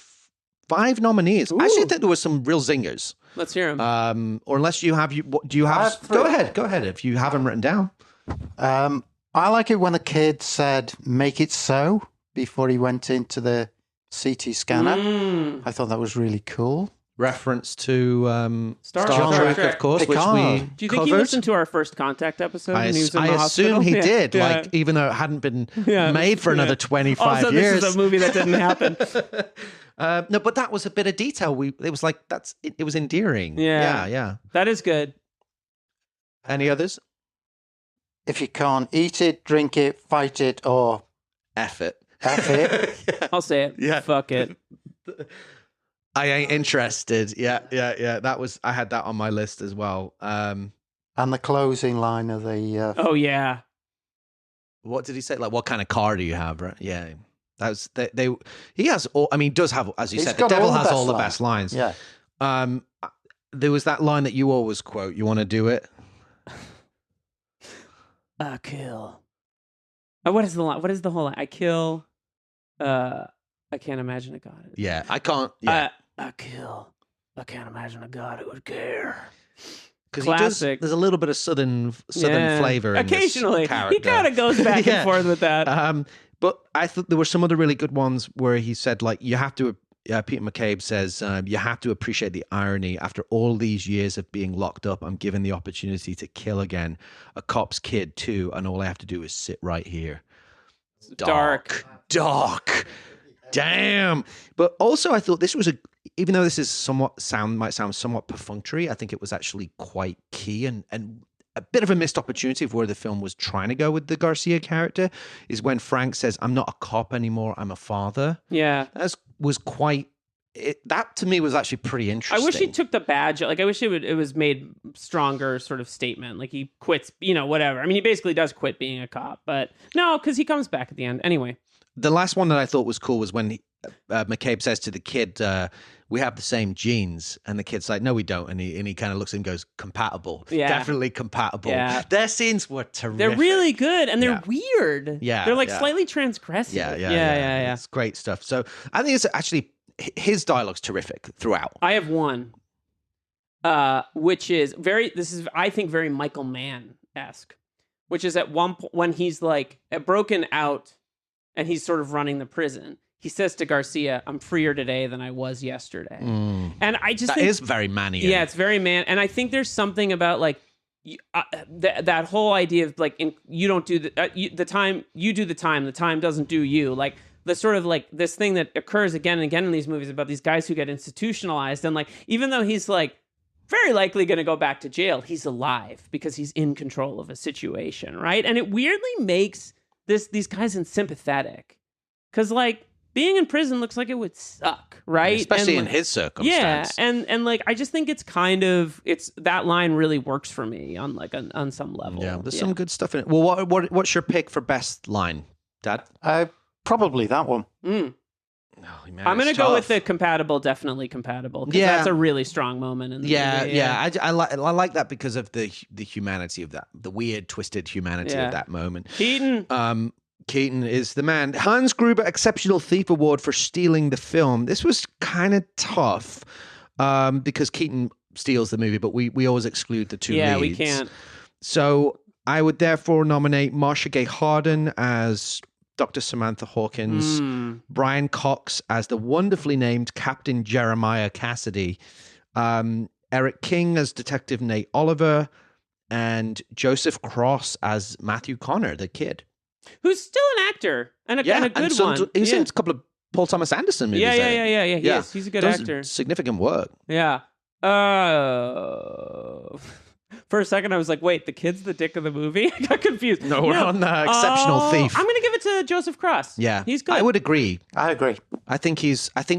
5 nominees. Ooh. I actually think there were some real zingers. Let's hear them. Or unless you have, do you have? Go ahead. If you have them written down. I like it when the kid said, "Make it so," before he went into the CT scanner. I thought that was really cool. Reference to Star Trek, Trek, of course, Picard. which we Do you think he listened to our first Contact episode? I when he was in the assume hospital? he did, Yeah. even though it hadn't been made for another 25 also, years. this is a movie that didn't happen. No, but that was a bit of detail. It was like it was endearing. Yeah. That is good. Any others? If you can't eat it, drink it, fight it, or F it. F it. I'll say it. Yeah. Fuck it. I ain't interested. Yeah. That was. I had that on my list as well. And the closing line of the. Oh yeah. What did he say? Like, what kind of car do you have? Right? Yeah. That was they. He has all. I mean, does have, as you said, the devil has all the best lines. Yeah. There was that line that you always quote. You want to do it? I kill. What is the line? What is the whole line? I kill. I can't imagine a god. Yeah, I can't. Yeah. I kill. I can't imagine a god who would care. Because there's a little bit of southern flavor. Occasionally, in this character. he kind of goes back and forth with that. But I thought there were some other really good ones where he said, like, you have to. Peter McCabe says, you have to appreciate the irony. After all these years of being locked up, I'm given the opportunity to kill again. A cop's kid too, and all I have to do is sit right here. Dark. Damn. But also, I thought this was even though this is might sound somewhat perfunctory, I think it was actually quite key and a bit of a missed opportunity of where the film was trying to go with the Garcia character is when Frank says, "I'm not a cop anymore, I'm a father." Yeah. That was quite... that to me was actually pretty interesting. I wish he took the badge. Like, I wish it was made stronger sort of statement. Like, he quits, whatever. I mean, he basically does quit being a cop, but no, because he comes back at the end. Anyway. The last one that I thought was cool was when McCabe says to the kid, "We have the same genes," and the kid's like, "No, we don't," and he kind of looks at him and goes, "Compatible." Yeah. Definitely compatible. Yeah. Their scenes were terrific. They're really good, and they're weird. Yeah, they're like yeah. slightly transgressive. Yeah. It's great stuff. So I think it's actually his dialogue's terrific throughout. I have one, which is I think very Michael Mann-esque, which is at one point when he's like broken out and he's sort of running the prison. He says to Garcia, "I'm freer today than I was yesterday." And I just think is very Mannian. Yeah, it's very man. And I think there's something about like that whole idea of like you don't do the time, you do the time doesn't do you. Like the sort of like this thing that occurs again and again in these movies about these guys who get institutionalized, and like even though he's like very likely going to go back to jail, he's alive because he's in control of a situation, right? And it weirdly makes these guys unsympathetic because like being in prison looks like it would suck, right? Especially and, in his circumstance. Yeah, and like I just think it's that line really works for me on like on some level. Yeah, there's some good stuff in it. Well, what's your pick for best line, Dad? Probably that one. Man, I'm going to it's go with tough. the compatible, definitely compatible. Because that's a really strong moment in the movie. I like that because of the humanity of that, the weird, twisted humanity of that moment. Keaton. Keaton is the man. Hans Gruber Exceptional Thief Award for stealing the film. This was kind of tough because Keaton steals the movie, but we always exclude the two leads. Yeah, we can't. So I would therefore nominate Marcia Gay Harden as Dr. Samantha Hawkins, Brian Cox as the wonderfully named Captain Jeremiah Cassidy, Eric King as Detective Nate Oliver, and Joseph Cross as Matthew Connor, the kid. Who's still an actor and a good one. He's in a couple of Paul Thomas Anderson movies. Yeah. He's a good Does actor. Significant work. Yeah. For a second, I was like, wait, the kid's the dick of the movie? I got confused. No, we're on Exceptional Thief. I'm going to give it to Joseph Cross. Yeah. He's good. I would agree. I agree. I think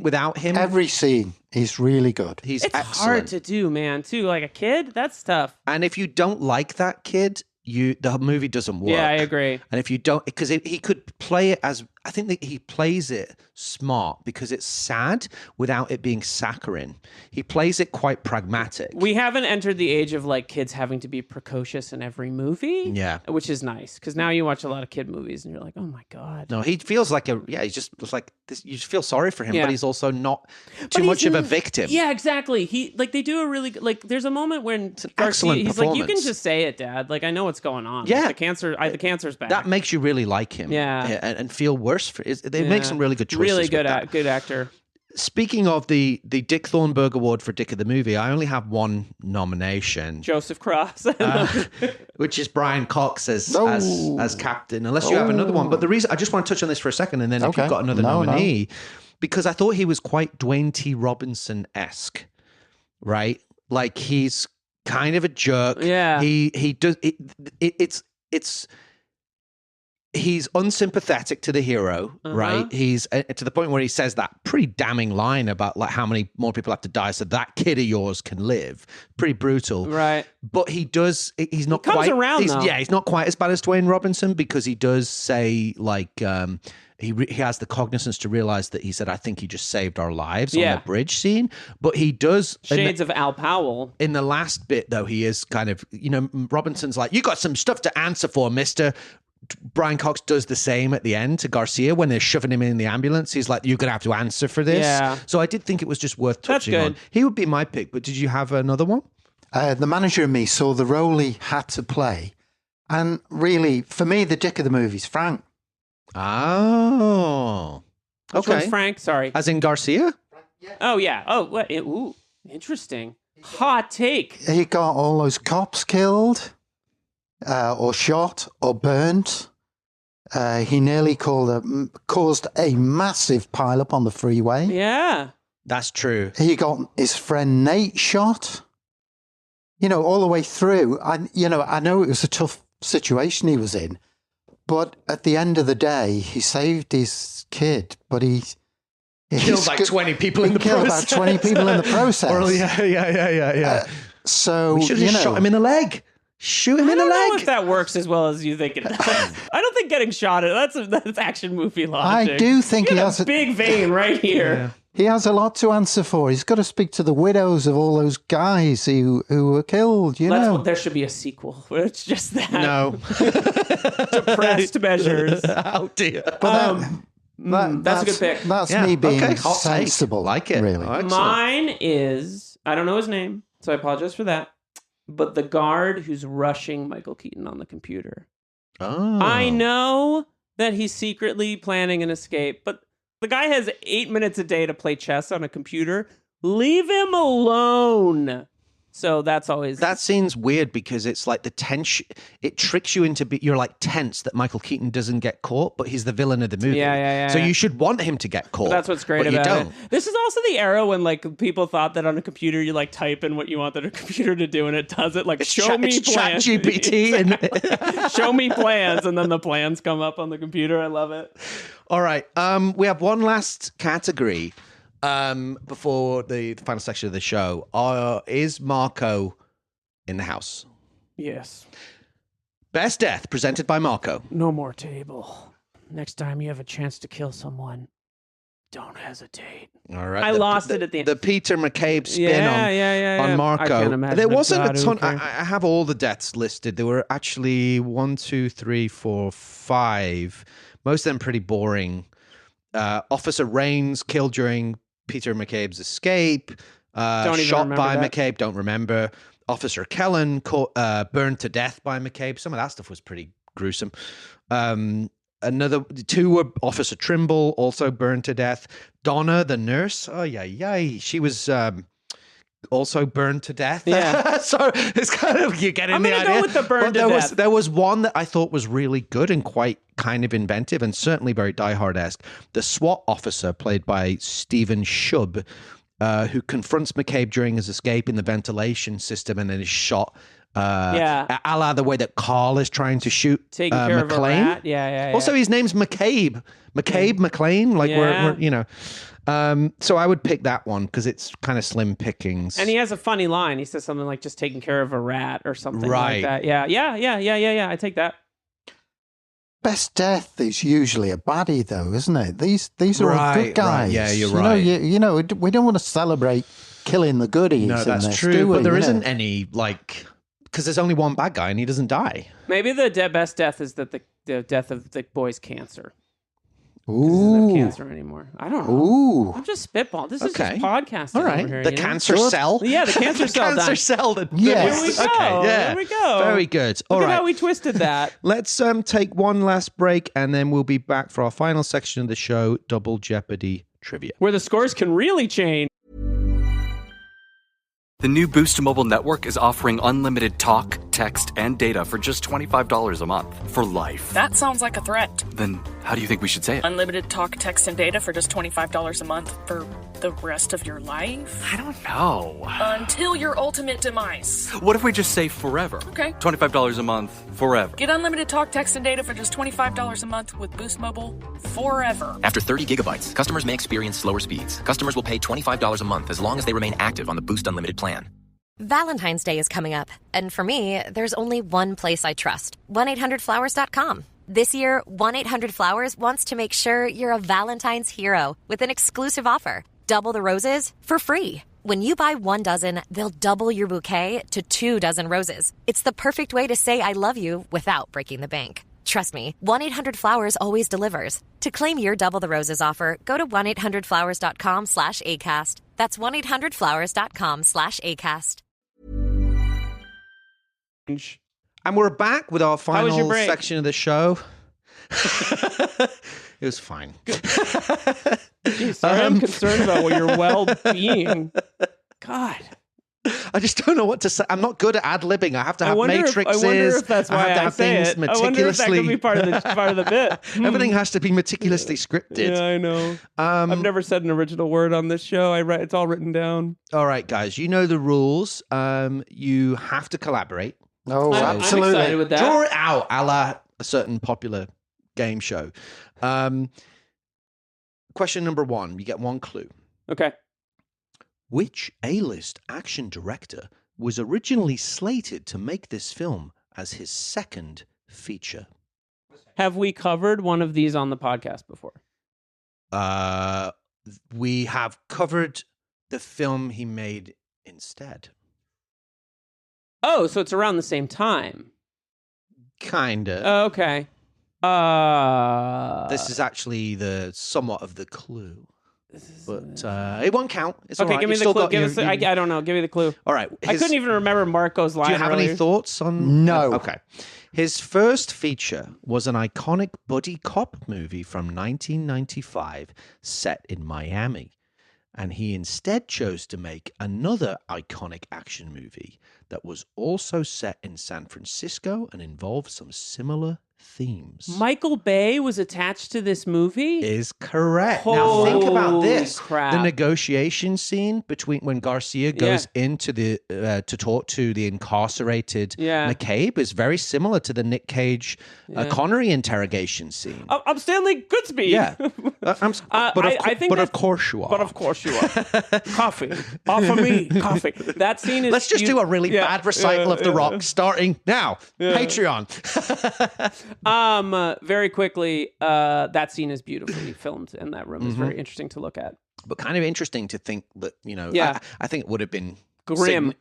without him, Every scene is really good. he's It's excellent. hard to do, man, too. Like a kid, that's tough. And if you don't like that kid, the movie doesn't work. Yeah, I agree. And if you don't, because he could play it as, I think that he plays it smart because it's sad without it being saccharine. He plays it quite pragmatic. We haven't entered the age of like kids having to be precocious in every movie. Yeah. Which is nice because now you watch a lot of kid movies and you're like, oh my God. No, he feels like he's just like this. You just feel sorry for him, Yeah. but he's also not too much of a victim. Yeah, exactly. They do a really good, like, there's a moment when an Garcia, excellent he's like, you can performance. just say it, Dad. Like, I know what's going on. Yeah. Like, the cancer's back. That makes you really like him. Yeah. And feel worse for it. They make some really good choices. Really with good, that. good actor. Speaking of the Dick Thornburg Award for Dick of the Movie, I only have one nomination, Joseph Cross. which is Brian Cox as captain. Unless you have another one, but the reason I just want to touch on this for a second, and then if Okay. you've got another nominee, because I thought he was quite Dwayne T. Robinson-esque, right? Like he's kind of a jerk. Yeah. He does it's. He's unsympathetic to the hero, right? He's to the point where he says that pretty damning line about like how many more people have to die so that kid of yours can live. Pretty brutal, Right. But he does. He's not comes quite around, though. Yeah, he's not quite as bad as Dwayne Robinson because he does say like he has the cognizance to realize that he said, "I think he just saved our lives" on the bridge scene. But he does Shades of Al Powell. in the last bit though. He is kind of Robinson's like, "You got some stuff to answer for, Mister." Brian Cox does the same at the end to Garcia when they're shoving him in the ambulance. He's like, "You're going to have to answer for this." Yeah. So I did think it was just worth That's touching on. good. He would be my pick, but did you have another one? The manager and me saw the role he had to play. And really, for me, the dick of the movie is Frank. Oh. Which one's Frank? Sorry. As in Garcia? Oh, yeah. Oh, what? Ooh, interesting. Hot take. He got all those cops killed, or shot, or burnt. He nearly caused a massive pileup on the freeway. Yeah. That's true. He got his friend Nate shot. All the way through. I know it was a tough situation he was in, but at the end of the day, he saved his kid. But he Killed like 20 people in the killed process. about 20 people in the process. Yeah. So We should have just shot him in the leg. Shoot him in the I don't know leg. if that works as well as you think it does. I don't think getting shot at that's action movie logic. I do think he he has has a big vein right here. He has a lot to answer for. He's got to speak to the widows of all those guys who were killed, There should be a sequel where it's just that. No. Depressed measures. Oh, dear. That's a good pick. That's me being okay, hot take. sensible. Like it. Really. Excellent. Mine is, I don't know his name, so I apologize for that. But the guard who's rushing Michael Keaton on the computer. Oh. I know that he's secretly planning an escape, but the guy has 8 minutes a day to play chess on a computer. Leave him alone. So that's always... That scene's weird because it's like the tension. It tricks you into... You're like tense that Michael Keaton doesn't get caught, but he's the villain of the movie. Yeah. So you should want him to get caught. But that's what's great but about you don't. it. This is also the era when like people thought that on a computer you like type in what you want the computer to do and it does it. Like It's show me it's plans. ChatGPT. And Show me plans, and then the plans come up on the computer. I love it. all right. We have one last category before the final section of the show. Is Marco in the house? Yes. Best death presented by Marco. No more table. Next time you have a chance to kill someone, Don't hesitate. All right. I lost it at the end. The Peter McCabe spin on Marco. I can't imagine there wasn't a ton. who cares. I have all the deaths listed. There were actually 1, 2, 3, 4, 5. Most of them pretty boring. Officer Rains killed during Peter McCabe's escape. Shot by McCabe. Don't remember. Officer Kellen burned to death by McCabe. Some of that stuff was pretty gruesome. Another 2 were Officer Trimble, also burned to death. Donna, the nurse, she was also burned to death. Yeah. So it's kind of, you get in the idea. I'm going to go with the burn to death. There was one that I thought was really good and quite kind of inventive and certainly very Die Hard-esque. The SWAT officer, played by Stephen Shub, who confronts McCabe during his escape in the ventilation system and then is shot. A la the way that Carl is trying to shoot Taking care McLean. of a rat. Yeah. Also, his name's McCabe. McLean. Like we're so I would pick that one because it's kind of slim pickings. And he has a funny line. He says something like "just taking care of a rat" or something like that. Yeah. I take that. Best death is usually a baddie, though, isn't it? These are all good guys. Right. Yeah, you're right. You know, we don't want to celebrate killing the goodies. No, that's in this, true. do we? But there isn't any because there's only one bad guy and he doesn't die. Maybe the best death is that the death of the boy's cancer. Ooh. He doesn't have cancer anymore. I don't know. Ooh. I'm just spitballing. This is Okay. just podcasting. All right. Over here, The you know? cancer cell. Yeah, the cancer cell. Cancer dying. cell. Yes. Here we go. Okay. Yeah. There we go. Very good. All Look right. at how we twisted that. Let's take one last break and then we'll be back for our final section of the show, Double Jeopardy Trivia. Where the scores can really change. The new Boost Mobile network is offering unlimited talk, text, and data for just $25 a month for life. That sounds like a threat. Then how do you think we should say it? Unlimited talk, text, and data for just $25 a month for the rest of your life? I don't know. Until your ultimate demise. What if we just say forever? Okay. $25 a month, forever. Get unlimited talk, text, and data for just $25 a month with Boost Mobile forever. After 30 gigabytes, customers may experience slower speeds. Customers will pay $25 a month as long as they remain active on the Boost Unlimited plan. Valentine's Day is coming up, and for me, there's only one place I trust: 1-800-Flowers.com. This year, 1-800-Flowers wants to make sure you're a Valentine's hero with an exclusive offer. Double the roses for free. When you buy 1 dozen, they'll double your bouquet to 2 dozen roses. It's the perfect way to say I love you without breaking the bank. Trust me, 1-800-Flowers always delivers. To claim your Double the Roses offer, go to 1-800-Flowers.com/ACAST. That's 1-800-Flowers.com/ACAST. And we're back with our was your final break? section of the show. It was fine. Jeez, sorry, I'm concerned about your well-being. God. I just don't know what to say. I'm not good at ad-libbing. I have to have I wonder matrices. if that's why have to I have say things it. I wonder if that could be part of the bit. Everything has to be meticulously scripted. Yeah, I know. I've never said an original word on this show. It's all written down. All right, guys, you know the rules. You have to collaborate. Oh, I'm absolutely. excited with that. Draw it out, a la a certain popular game show. Question number 1. You get 1 clue. Okay. Which A-list action director was originally slated to make this film as his second feature? Have we covered one of these on the podcast before? We have covered the film he made instead. Oh, so it's around the same time. Kinda. Oh, okay. This is actually somewhat of the clue. But it won't count. It's all okay. right. Give me You've the still clue. got I don't know. Give me the clue. All right. I couldn't even remember Marco's line. Do you have earlier. any thoughts on? No. Okay. His first feature was an iconic buddy cop movie from 1995 set in Miami. And he instead chose to make another iconic action movie that was also set in San Francisco and involved some similar themes. Michael Bay was attached to this movie? Is correct. Now think about this. Crap. The negotiation scene between when Garcia goes into the to talk to the incarcerated McCabe is very similar to the Nick Cage Connery interrogation scene. I'm Stanley Goodspeed. Yeah. But of course you are. But of course you are. Coffee. Offer me coffee. That scene is... Let's just do a really bad recital of The Rock starting now. Patreon. Very quickly, that scene is beautifully filmed, and that room is very interesting to look at. But kind of interesting to think that, you know, Yeah. I think it would have been Grim.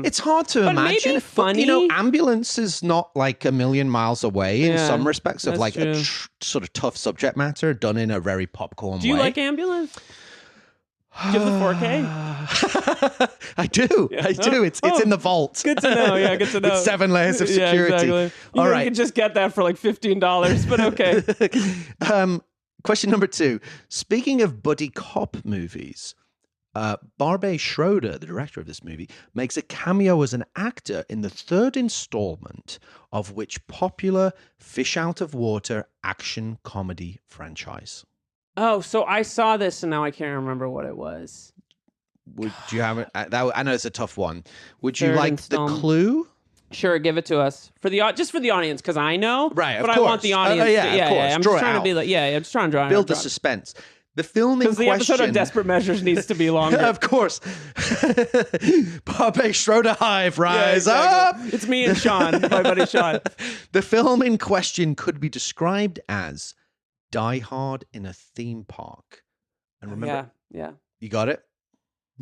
It's hard to But imagine. maybe funny. But, you know, ambulance is not like a million miles away in Yeah, some respects of that's like true. sort of tough subject matter done in a very popcorn Do you way. like Ambulance? Do you have the 4K? I do. Yeah. I do. It's in the vault. Good to know. Yeah, good to know. With 7 layers of security. Yeah, exactly. All right. You can just get that for like $15, but okay. Question number 2. Speaking of buddy cop movies, Barbet Schroeder, the director of this movie, makes a cameo as an actor in the 3rd installment of which popular fish out of water action comedy franchise? Oh, so I saw this and now I can't remember what it was. Do you have it? I know it's a tough one. Would you 3rd like installment. the clue? Sure, give it to us just for the audience because I know, Right, of but I course. want the audience. Yeah, of course. I'm Draw just it trying out. to be like, I'm just trying to draw. Build the suspense. The film in because the question... episode of Desperate Measures needs to be longer. Of course. Barbet Schroeder Hive, rise exactly. up! It's me and Sean, my buddy Sean. The film in question could be described as Die Hard in a theme park. And remember, Yeah. you got it?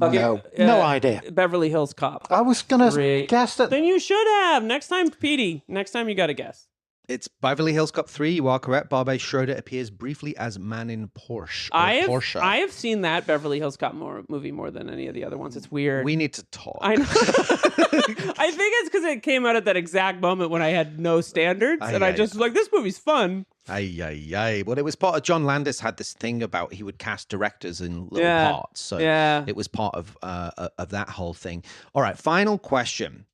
Okay, No idea. Beverly Hills Cop. I was going to Great. guess that. Then you should have. Next time, Petey. Next time you got to guess. It's Beverly Hills Cop 3. You are correct. Barbet Schroeder appears briefly as man in Porsche. Porsche. I have seen that Beverly Hills Cop movie more than any of the other ones. It's weird. We need to talk. I know. I think it's because it came out at that exact moment when I had no standards, and I just was like, this movie's fun. Well, it was part of John Landis had this thing about he would cast directors in little parts. So it was part of that whole thing. All right, final question.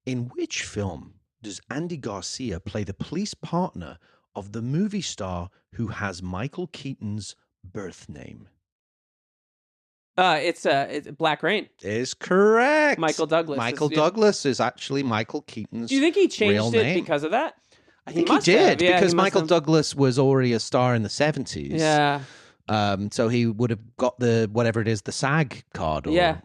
In which film does Andy Garcia play the police partner of the movie star who has Michael Keaton's birth name? It's Black Rain. Is correct. Michael Douglas. Michael Douglas is actually Michael Keaton's. Do you think he changed real it name. because of that? I think he did because Michael Douglas was already a star in the 70s. Yeah. So he would have got the whatever it is, the SAG card, or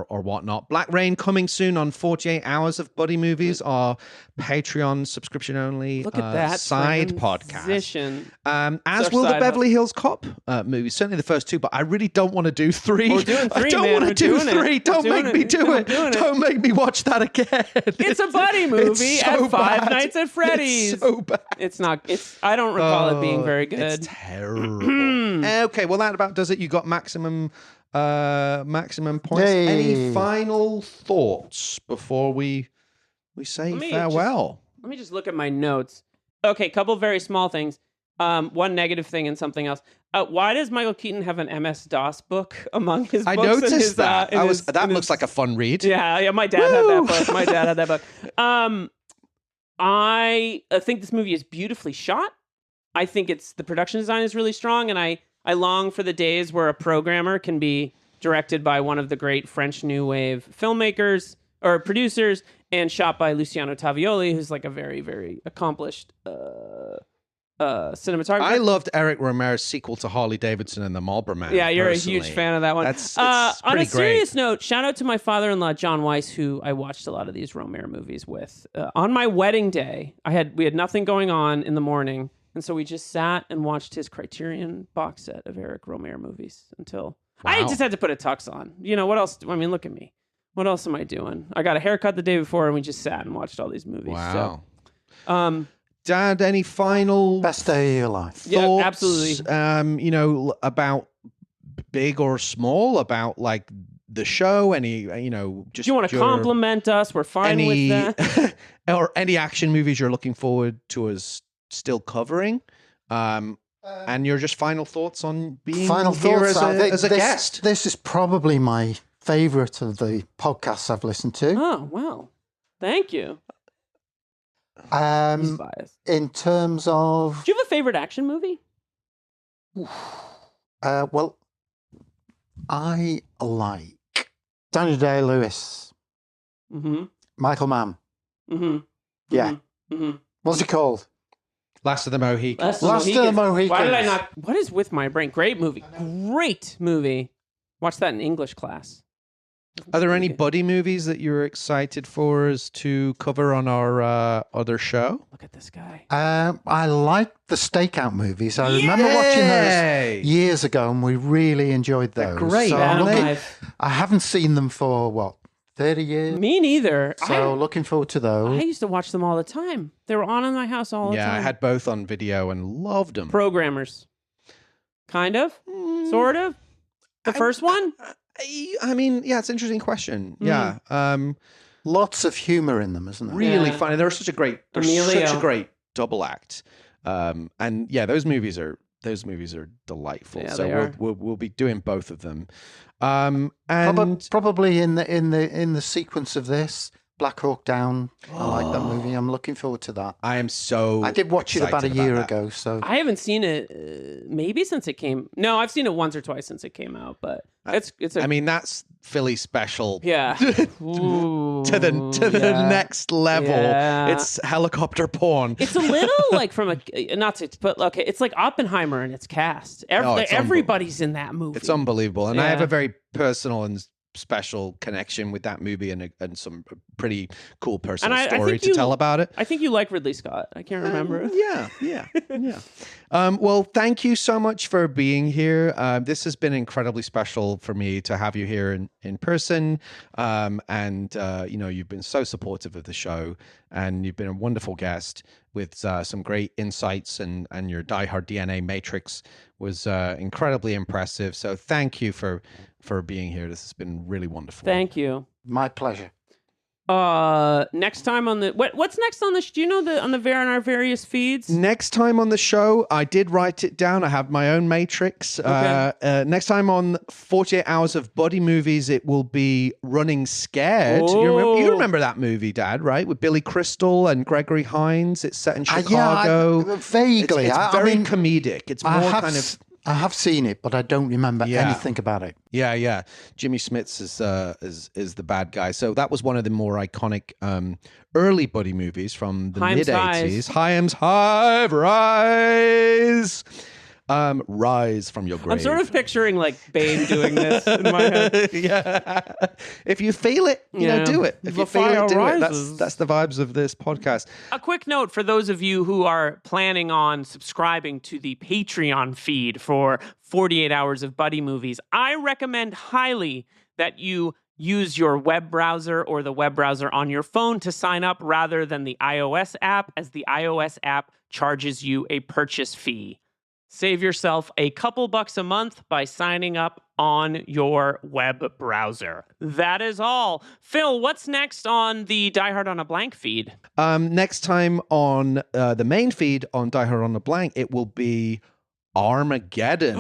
or whatnot. Black Rain coming soon on 48 Hours of Buddy Movies, our Patreon subscription only Look at that side transition. podcast. As will the Beverly Hills Cop movies, certainly the first 2, but I really don't want to do 3. We're doing 3, I don't want to do 3. Don't make me do it. Don't make me watch that again. It's a buddy movie so at Five bad. Nights at Freddy's. It's so bad. It's not. I don't recall it being very good. It's terrible. Okay, well that about does it. You got maximum points. Yay. Any final thoughts before we say farewell? Let me just look at my notes. Okay, couple very small things. One negative thing and something else. Why does Michael Keaton have an MS-DOS book among his books? I noticed that. That looks like a fun read. Yeah, my dad had that book. My dad had that book. I think this movie is beautifully shot. I think the production design is really strong, and I long for the days where a programmer can be directed by one of the great French New Wave filmmakers or producers and shot by Luciano Tavioli, who's like a very, very accomplished cinematographer. I loved Eric Romero's sequel to Harley Davidson and the Marlboro Man. Yeah, you're personally. a huge fan of that one. It's on pretty a serious great. note, shout out to my father-in-law, John Weiss, who I watched a lot of these Romero movies with. On my wedding day, we had nothing going on in the morning, and so we just sat and watched his Criterion box set of Eric Romero movies until... I just had to put a tux on. You know, what else? Look at me. What else am I doing? I got a haircut the day before, and we just sat and watched all these movies. Wow. So, Dad, any final Best day of your life. thoughts? Yeah, absolutely. About big or small, about like the show, any, just... Do you want to compliment us? We're fine with that. Or any action movies you're looking forward to us still covering? And your just final thoughts on being here as a guest? This is probably my favorite of the podcasts I've listened to. Oh, wow. Thank you. He's biased. In terms of... Do you have a favorite action movie? Well, I like Daniel Day-Lewis. Mm-hmm. Michael Mann. Mm-hmm. Yeah. Mm-hmm. What's it called? Last of the Mohicans. Last of the Mohicans. Why did I not... What is with my brain? Great movie. Great movie. Watch that in English class. Are there any buddy movies that you're excited for us to cover on our other show? Look at this guy. I like the stakeout movies. I remember watching those years ago, and we really enjoyed those. They're great. So Aren't I haven't seen them for, 30 years? Me neither. So looking forward to those. I used to watch them all the time. They were on in my house all the time. Yeah, I had both on video and loved them. Programmers. Kind of? Sort of? The first one? I mean, yeah, it's an interesting question. Yeah. Lots of humor in them, isn't there? Really funny. They're such a great Emilio. double act. And yeah, those movies are delightful. Yeah, so we'll be doing both of them. And Probably in the sequence of this, Black Hawk Down. I like that movie. I'm looking forward to that. I am so I did watch it about a excited year about that. ago. So I haven't seen it maybe since it came. No, I've seen it once or twice since it came out, but it's I mean, that's Philly special. Yeah. to the next level. Yeah. It's helicopter porn. It's a little like from it's like Oppenheimer and its cast. Everybody's in that movie. It's unbelievable. And I have Yeah. a very personal and special connection with that movie and some pretty cool personal And I story think to you- tell about it. I think you like Ridley Scott. I can't remember. Yeah. Well, thank you so much for being here. This has been incredibly special for me to have you here in person. And you've been so supportive of the show, and you've been a wonderful guest with some great insights, and your Die Hard DNA matrix was incredibly impressive. So thank you for being here. This has been really wonderful. Thank you. my pleasure. Next time on the what's next on the? Do you know on our various feeds? Next time on the show, I did write it down. I have my own matrix. Okay. Next time on 48 Hours of Buddy Movies, it will be Running Scared. You remember that movie, Dad, right? With Billy Crystal and Gregory Hines. It's set in Chicago. Vaguely. It's very comedic. It's more I have seen it, but I don't remember anything about it. Yeah. Jimmy Smits is the bad guy. So that was one of the more iconic early buddy movies from the Himes mid-80s. Himes Hive Rise. Rise from your grave. I'm sort of picturing like Bane doing this in my head. Yeah. If you feel it, do it. If you feel it, do it. That's the vibes of this podcast. A quick note for those of you who are planning on subscribing to the Patreon feed for 48 Hours of Buddy Movies. I recommend highly that you use your web browser or the web browser on your phone to sign up rather than the iOS app, as the iOS app charges you a purchase fee. Save yourself a couple bucks a month by signing up on your web browser. That is all. Phil, what's next on the Die Hard on a Blank feed? Next time on the main feed on Die Hard on a Blank, it will be Armageddon.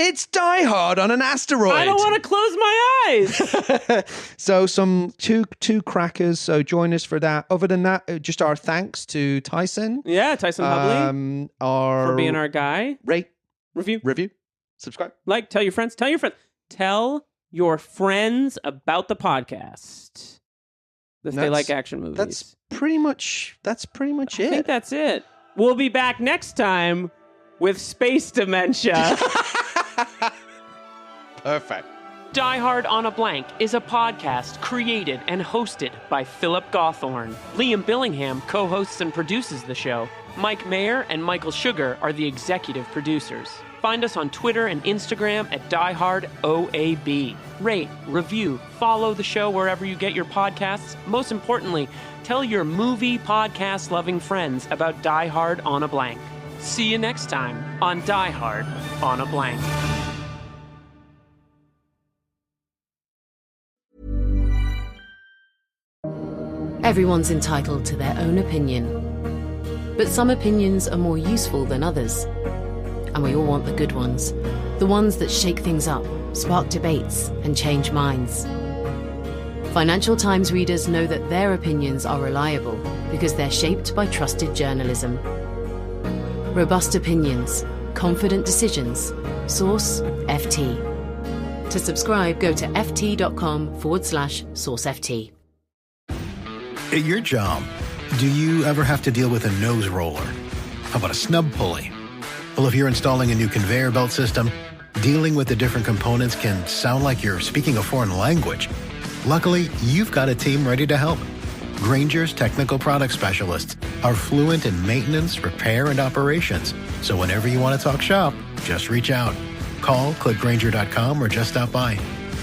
It's Die Hard on an asteroid. I don't want to close my eyes. So some two crackers. So join us for that. Other than that, just our thanks to Tyson. Yeah, Tyson Hubley. For being our guy. Rate, review, subscribe, like, tell your friends. Tell your friends about the podcast. If they like action movies. That's pretty much it. I think that's it. We'll be back next time with space dementia. Perfect. Die Hard on a Blank is a podcast created and hosted by Philip Gawthorne. Liam Billingham co-hosts and produces the show. Mike Mayer and Michael Sugar are the executive producers. Find us on Twitter and Instagram at DieHardOAB. Rate, review, follow the show wherever you get your podcasts. Most importantly, tell your movie podcast-loving friends about Die Hard on a Blank. See you next time on Die Hard on a Blank. Everyone's entitled to their own opinion. But some opinions are more useful than others. And we all want the good ones. The ones that shake things up, spark debates, and change minds. Financial Times readers know that their opinions are reliable because they're shaped by trusted journalism. Robust opinions, confident decisions. Source FT. To subscribe, go to ft.com/sourceft. At your job, do you ever have to deal with a nose roller? How about a snub pulley? Well, if you're installing a new conveyor belt system, dealing with the different components can sound like you're speaking a foreign language. Luckily, you've got a team ready to help. Grainger's technical product specialists are fluent in maintenance, repair, and operations. So whenever you want to talk shop, just reach out. Call, click Grainger.com, or just stop by.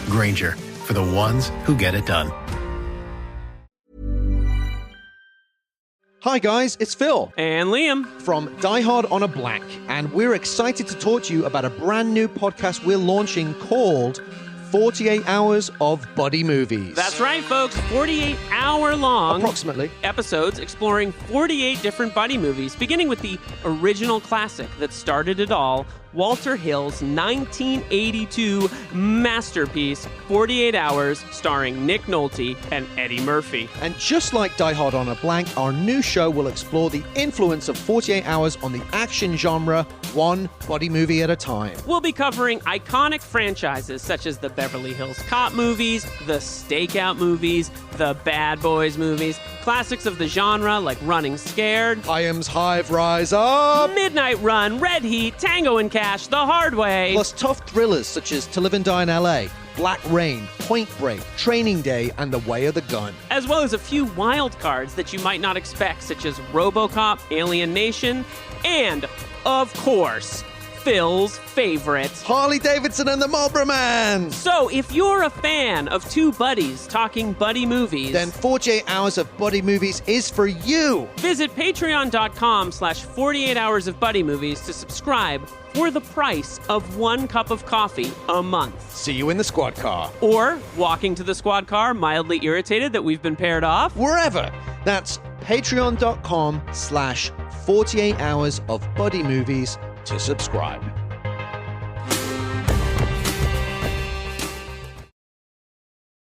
Grainger, for the ones who get it done. Hi guys, it's Phil. And Liam. From Die Hard on a Blank. And we're excited to talk to you about a brand new podcast we're launching called 48 Hours of Buddy Movies. That's right, folks. 48-hour-long... approximately. ...episodes exploring 48 different buddy movies, beginning with the original classic that started it all, Walter Hill's 1982 masterpiece, 48 Hours, starring Nick Nolte and Eddie Murphy. And just like Die Hard on a Blank, our new show will explore the influence of 48 Hours on the action genre, one buddy movie at a time. We'll be covering iconic franchises such as the Beverly Hills Cop movies, the Stakeout movies, the Bad Boys movies, classics of the genre like Running Scared, Hyams Hive Rise Up, Midnight Run, Red Heat, Tango and Cash, The Hard Way, plus tough thrillers such as To Live and Die in LA, Black Rain, Point Break, Training Day, and The Way of the Gun. As well as a few wild cards that you might not expect, such as RoboCop, Alien Nation, and, of course, Phil's favorite, Harley Davidson and the Marlboro Man. So if you're a fan of two buddies talking buddy movies, then 48 Hours of Buddy Movies is for you. Visit patreon.com/48 Hours of Buddy Movies to subscribe for the price of 1 cup of coffee a month. See you in the squad car. Or walking to the squad car, mildly irritated that we've been paired off. Wherever. That's patreon.com/48 Hours of Buddy Movies to subscribe.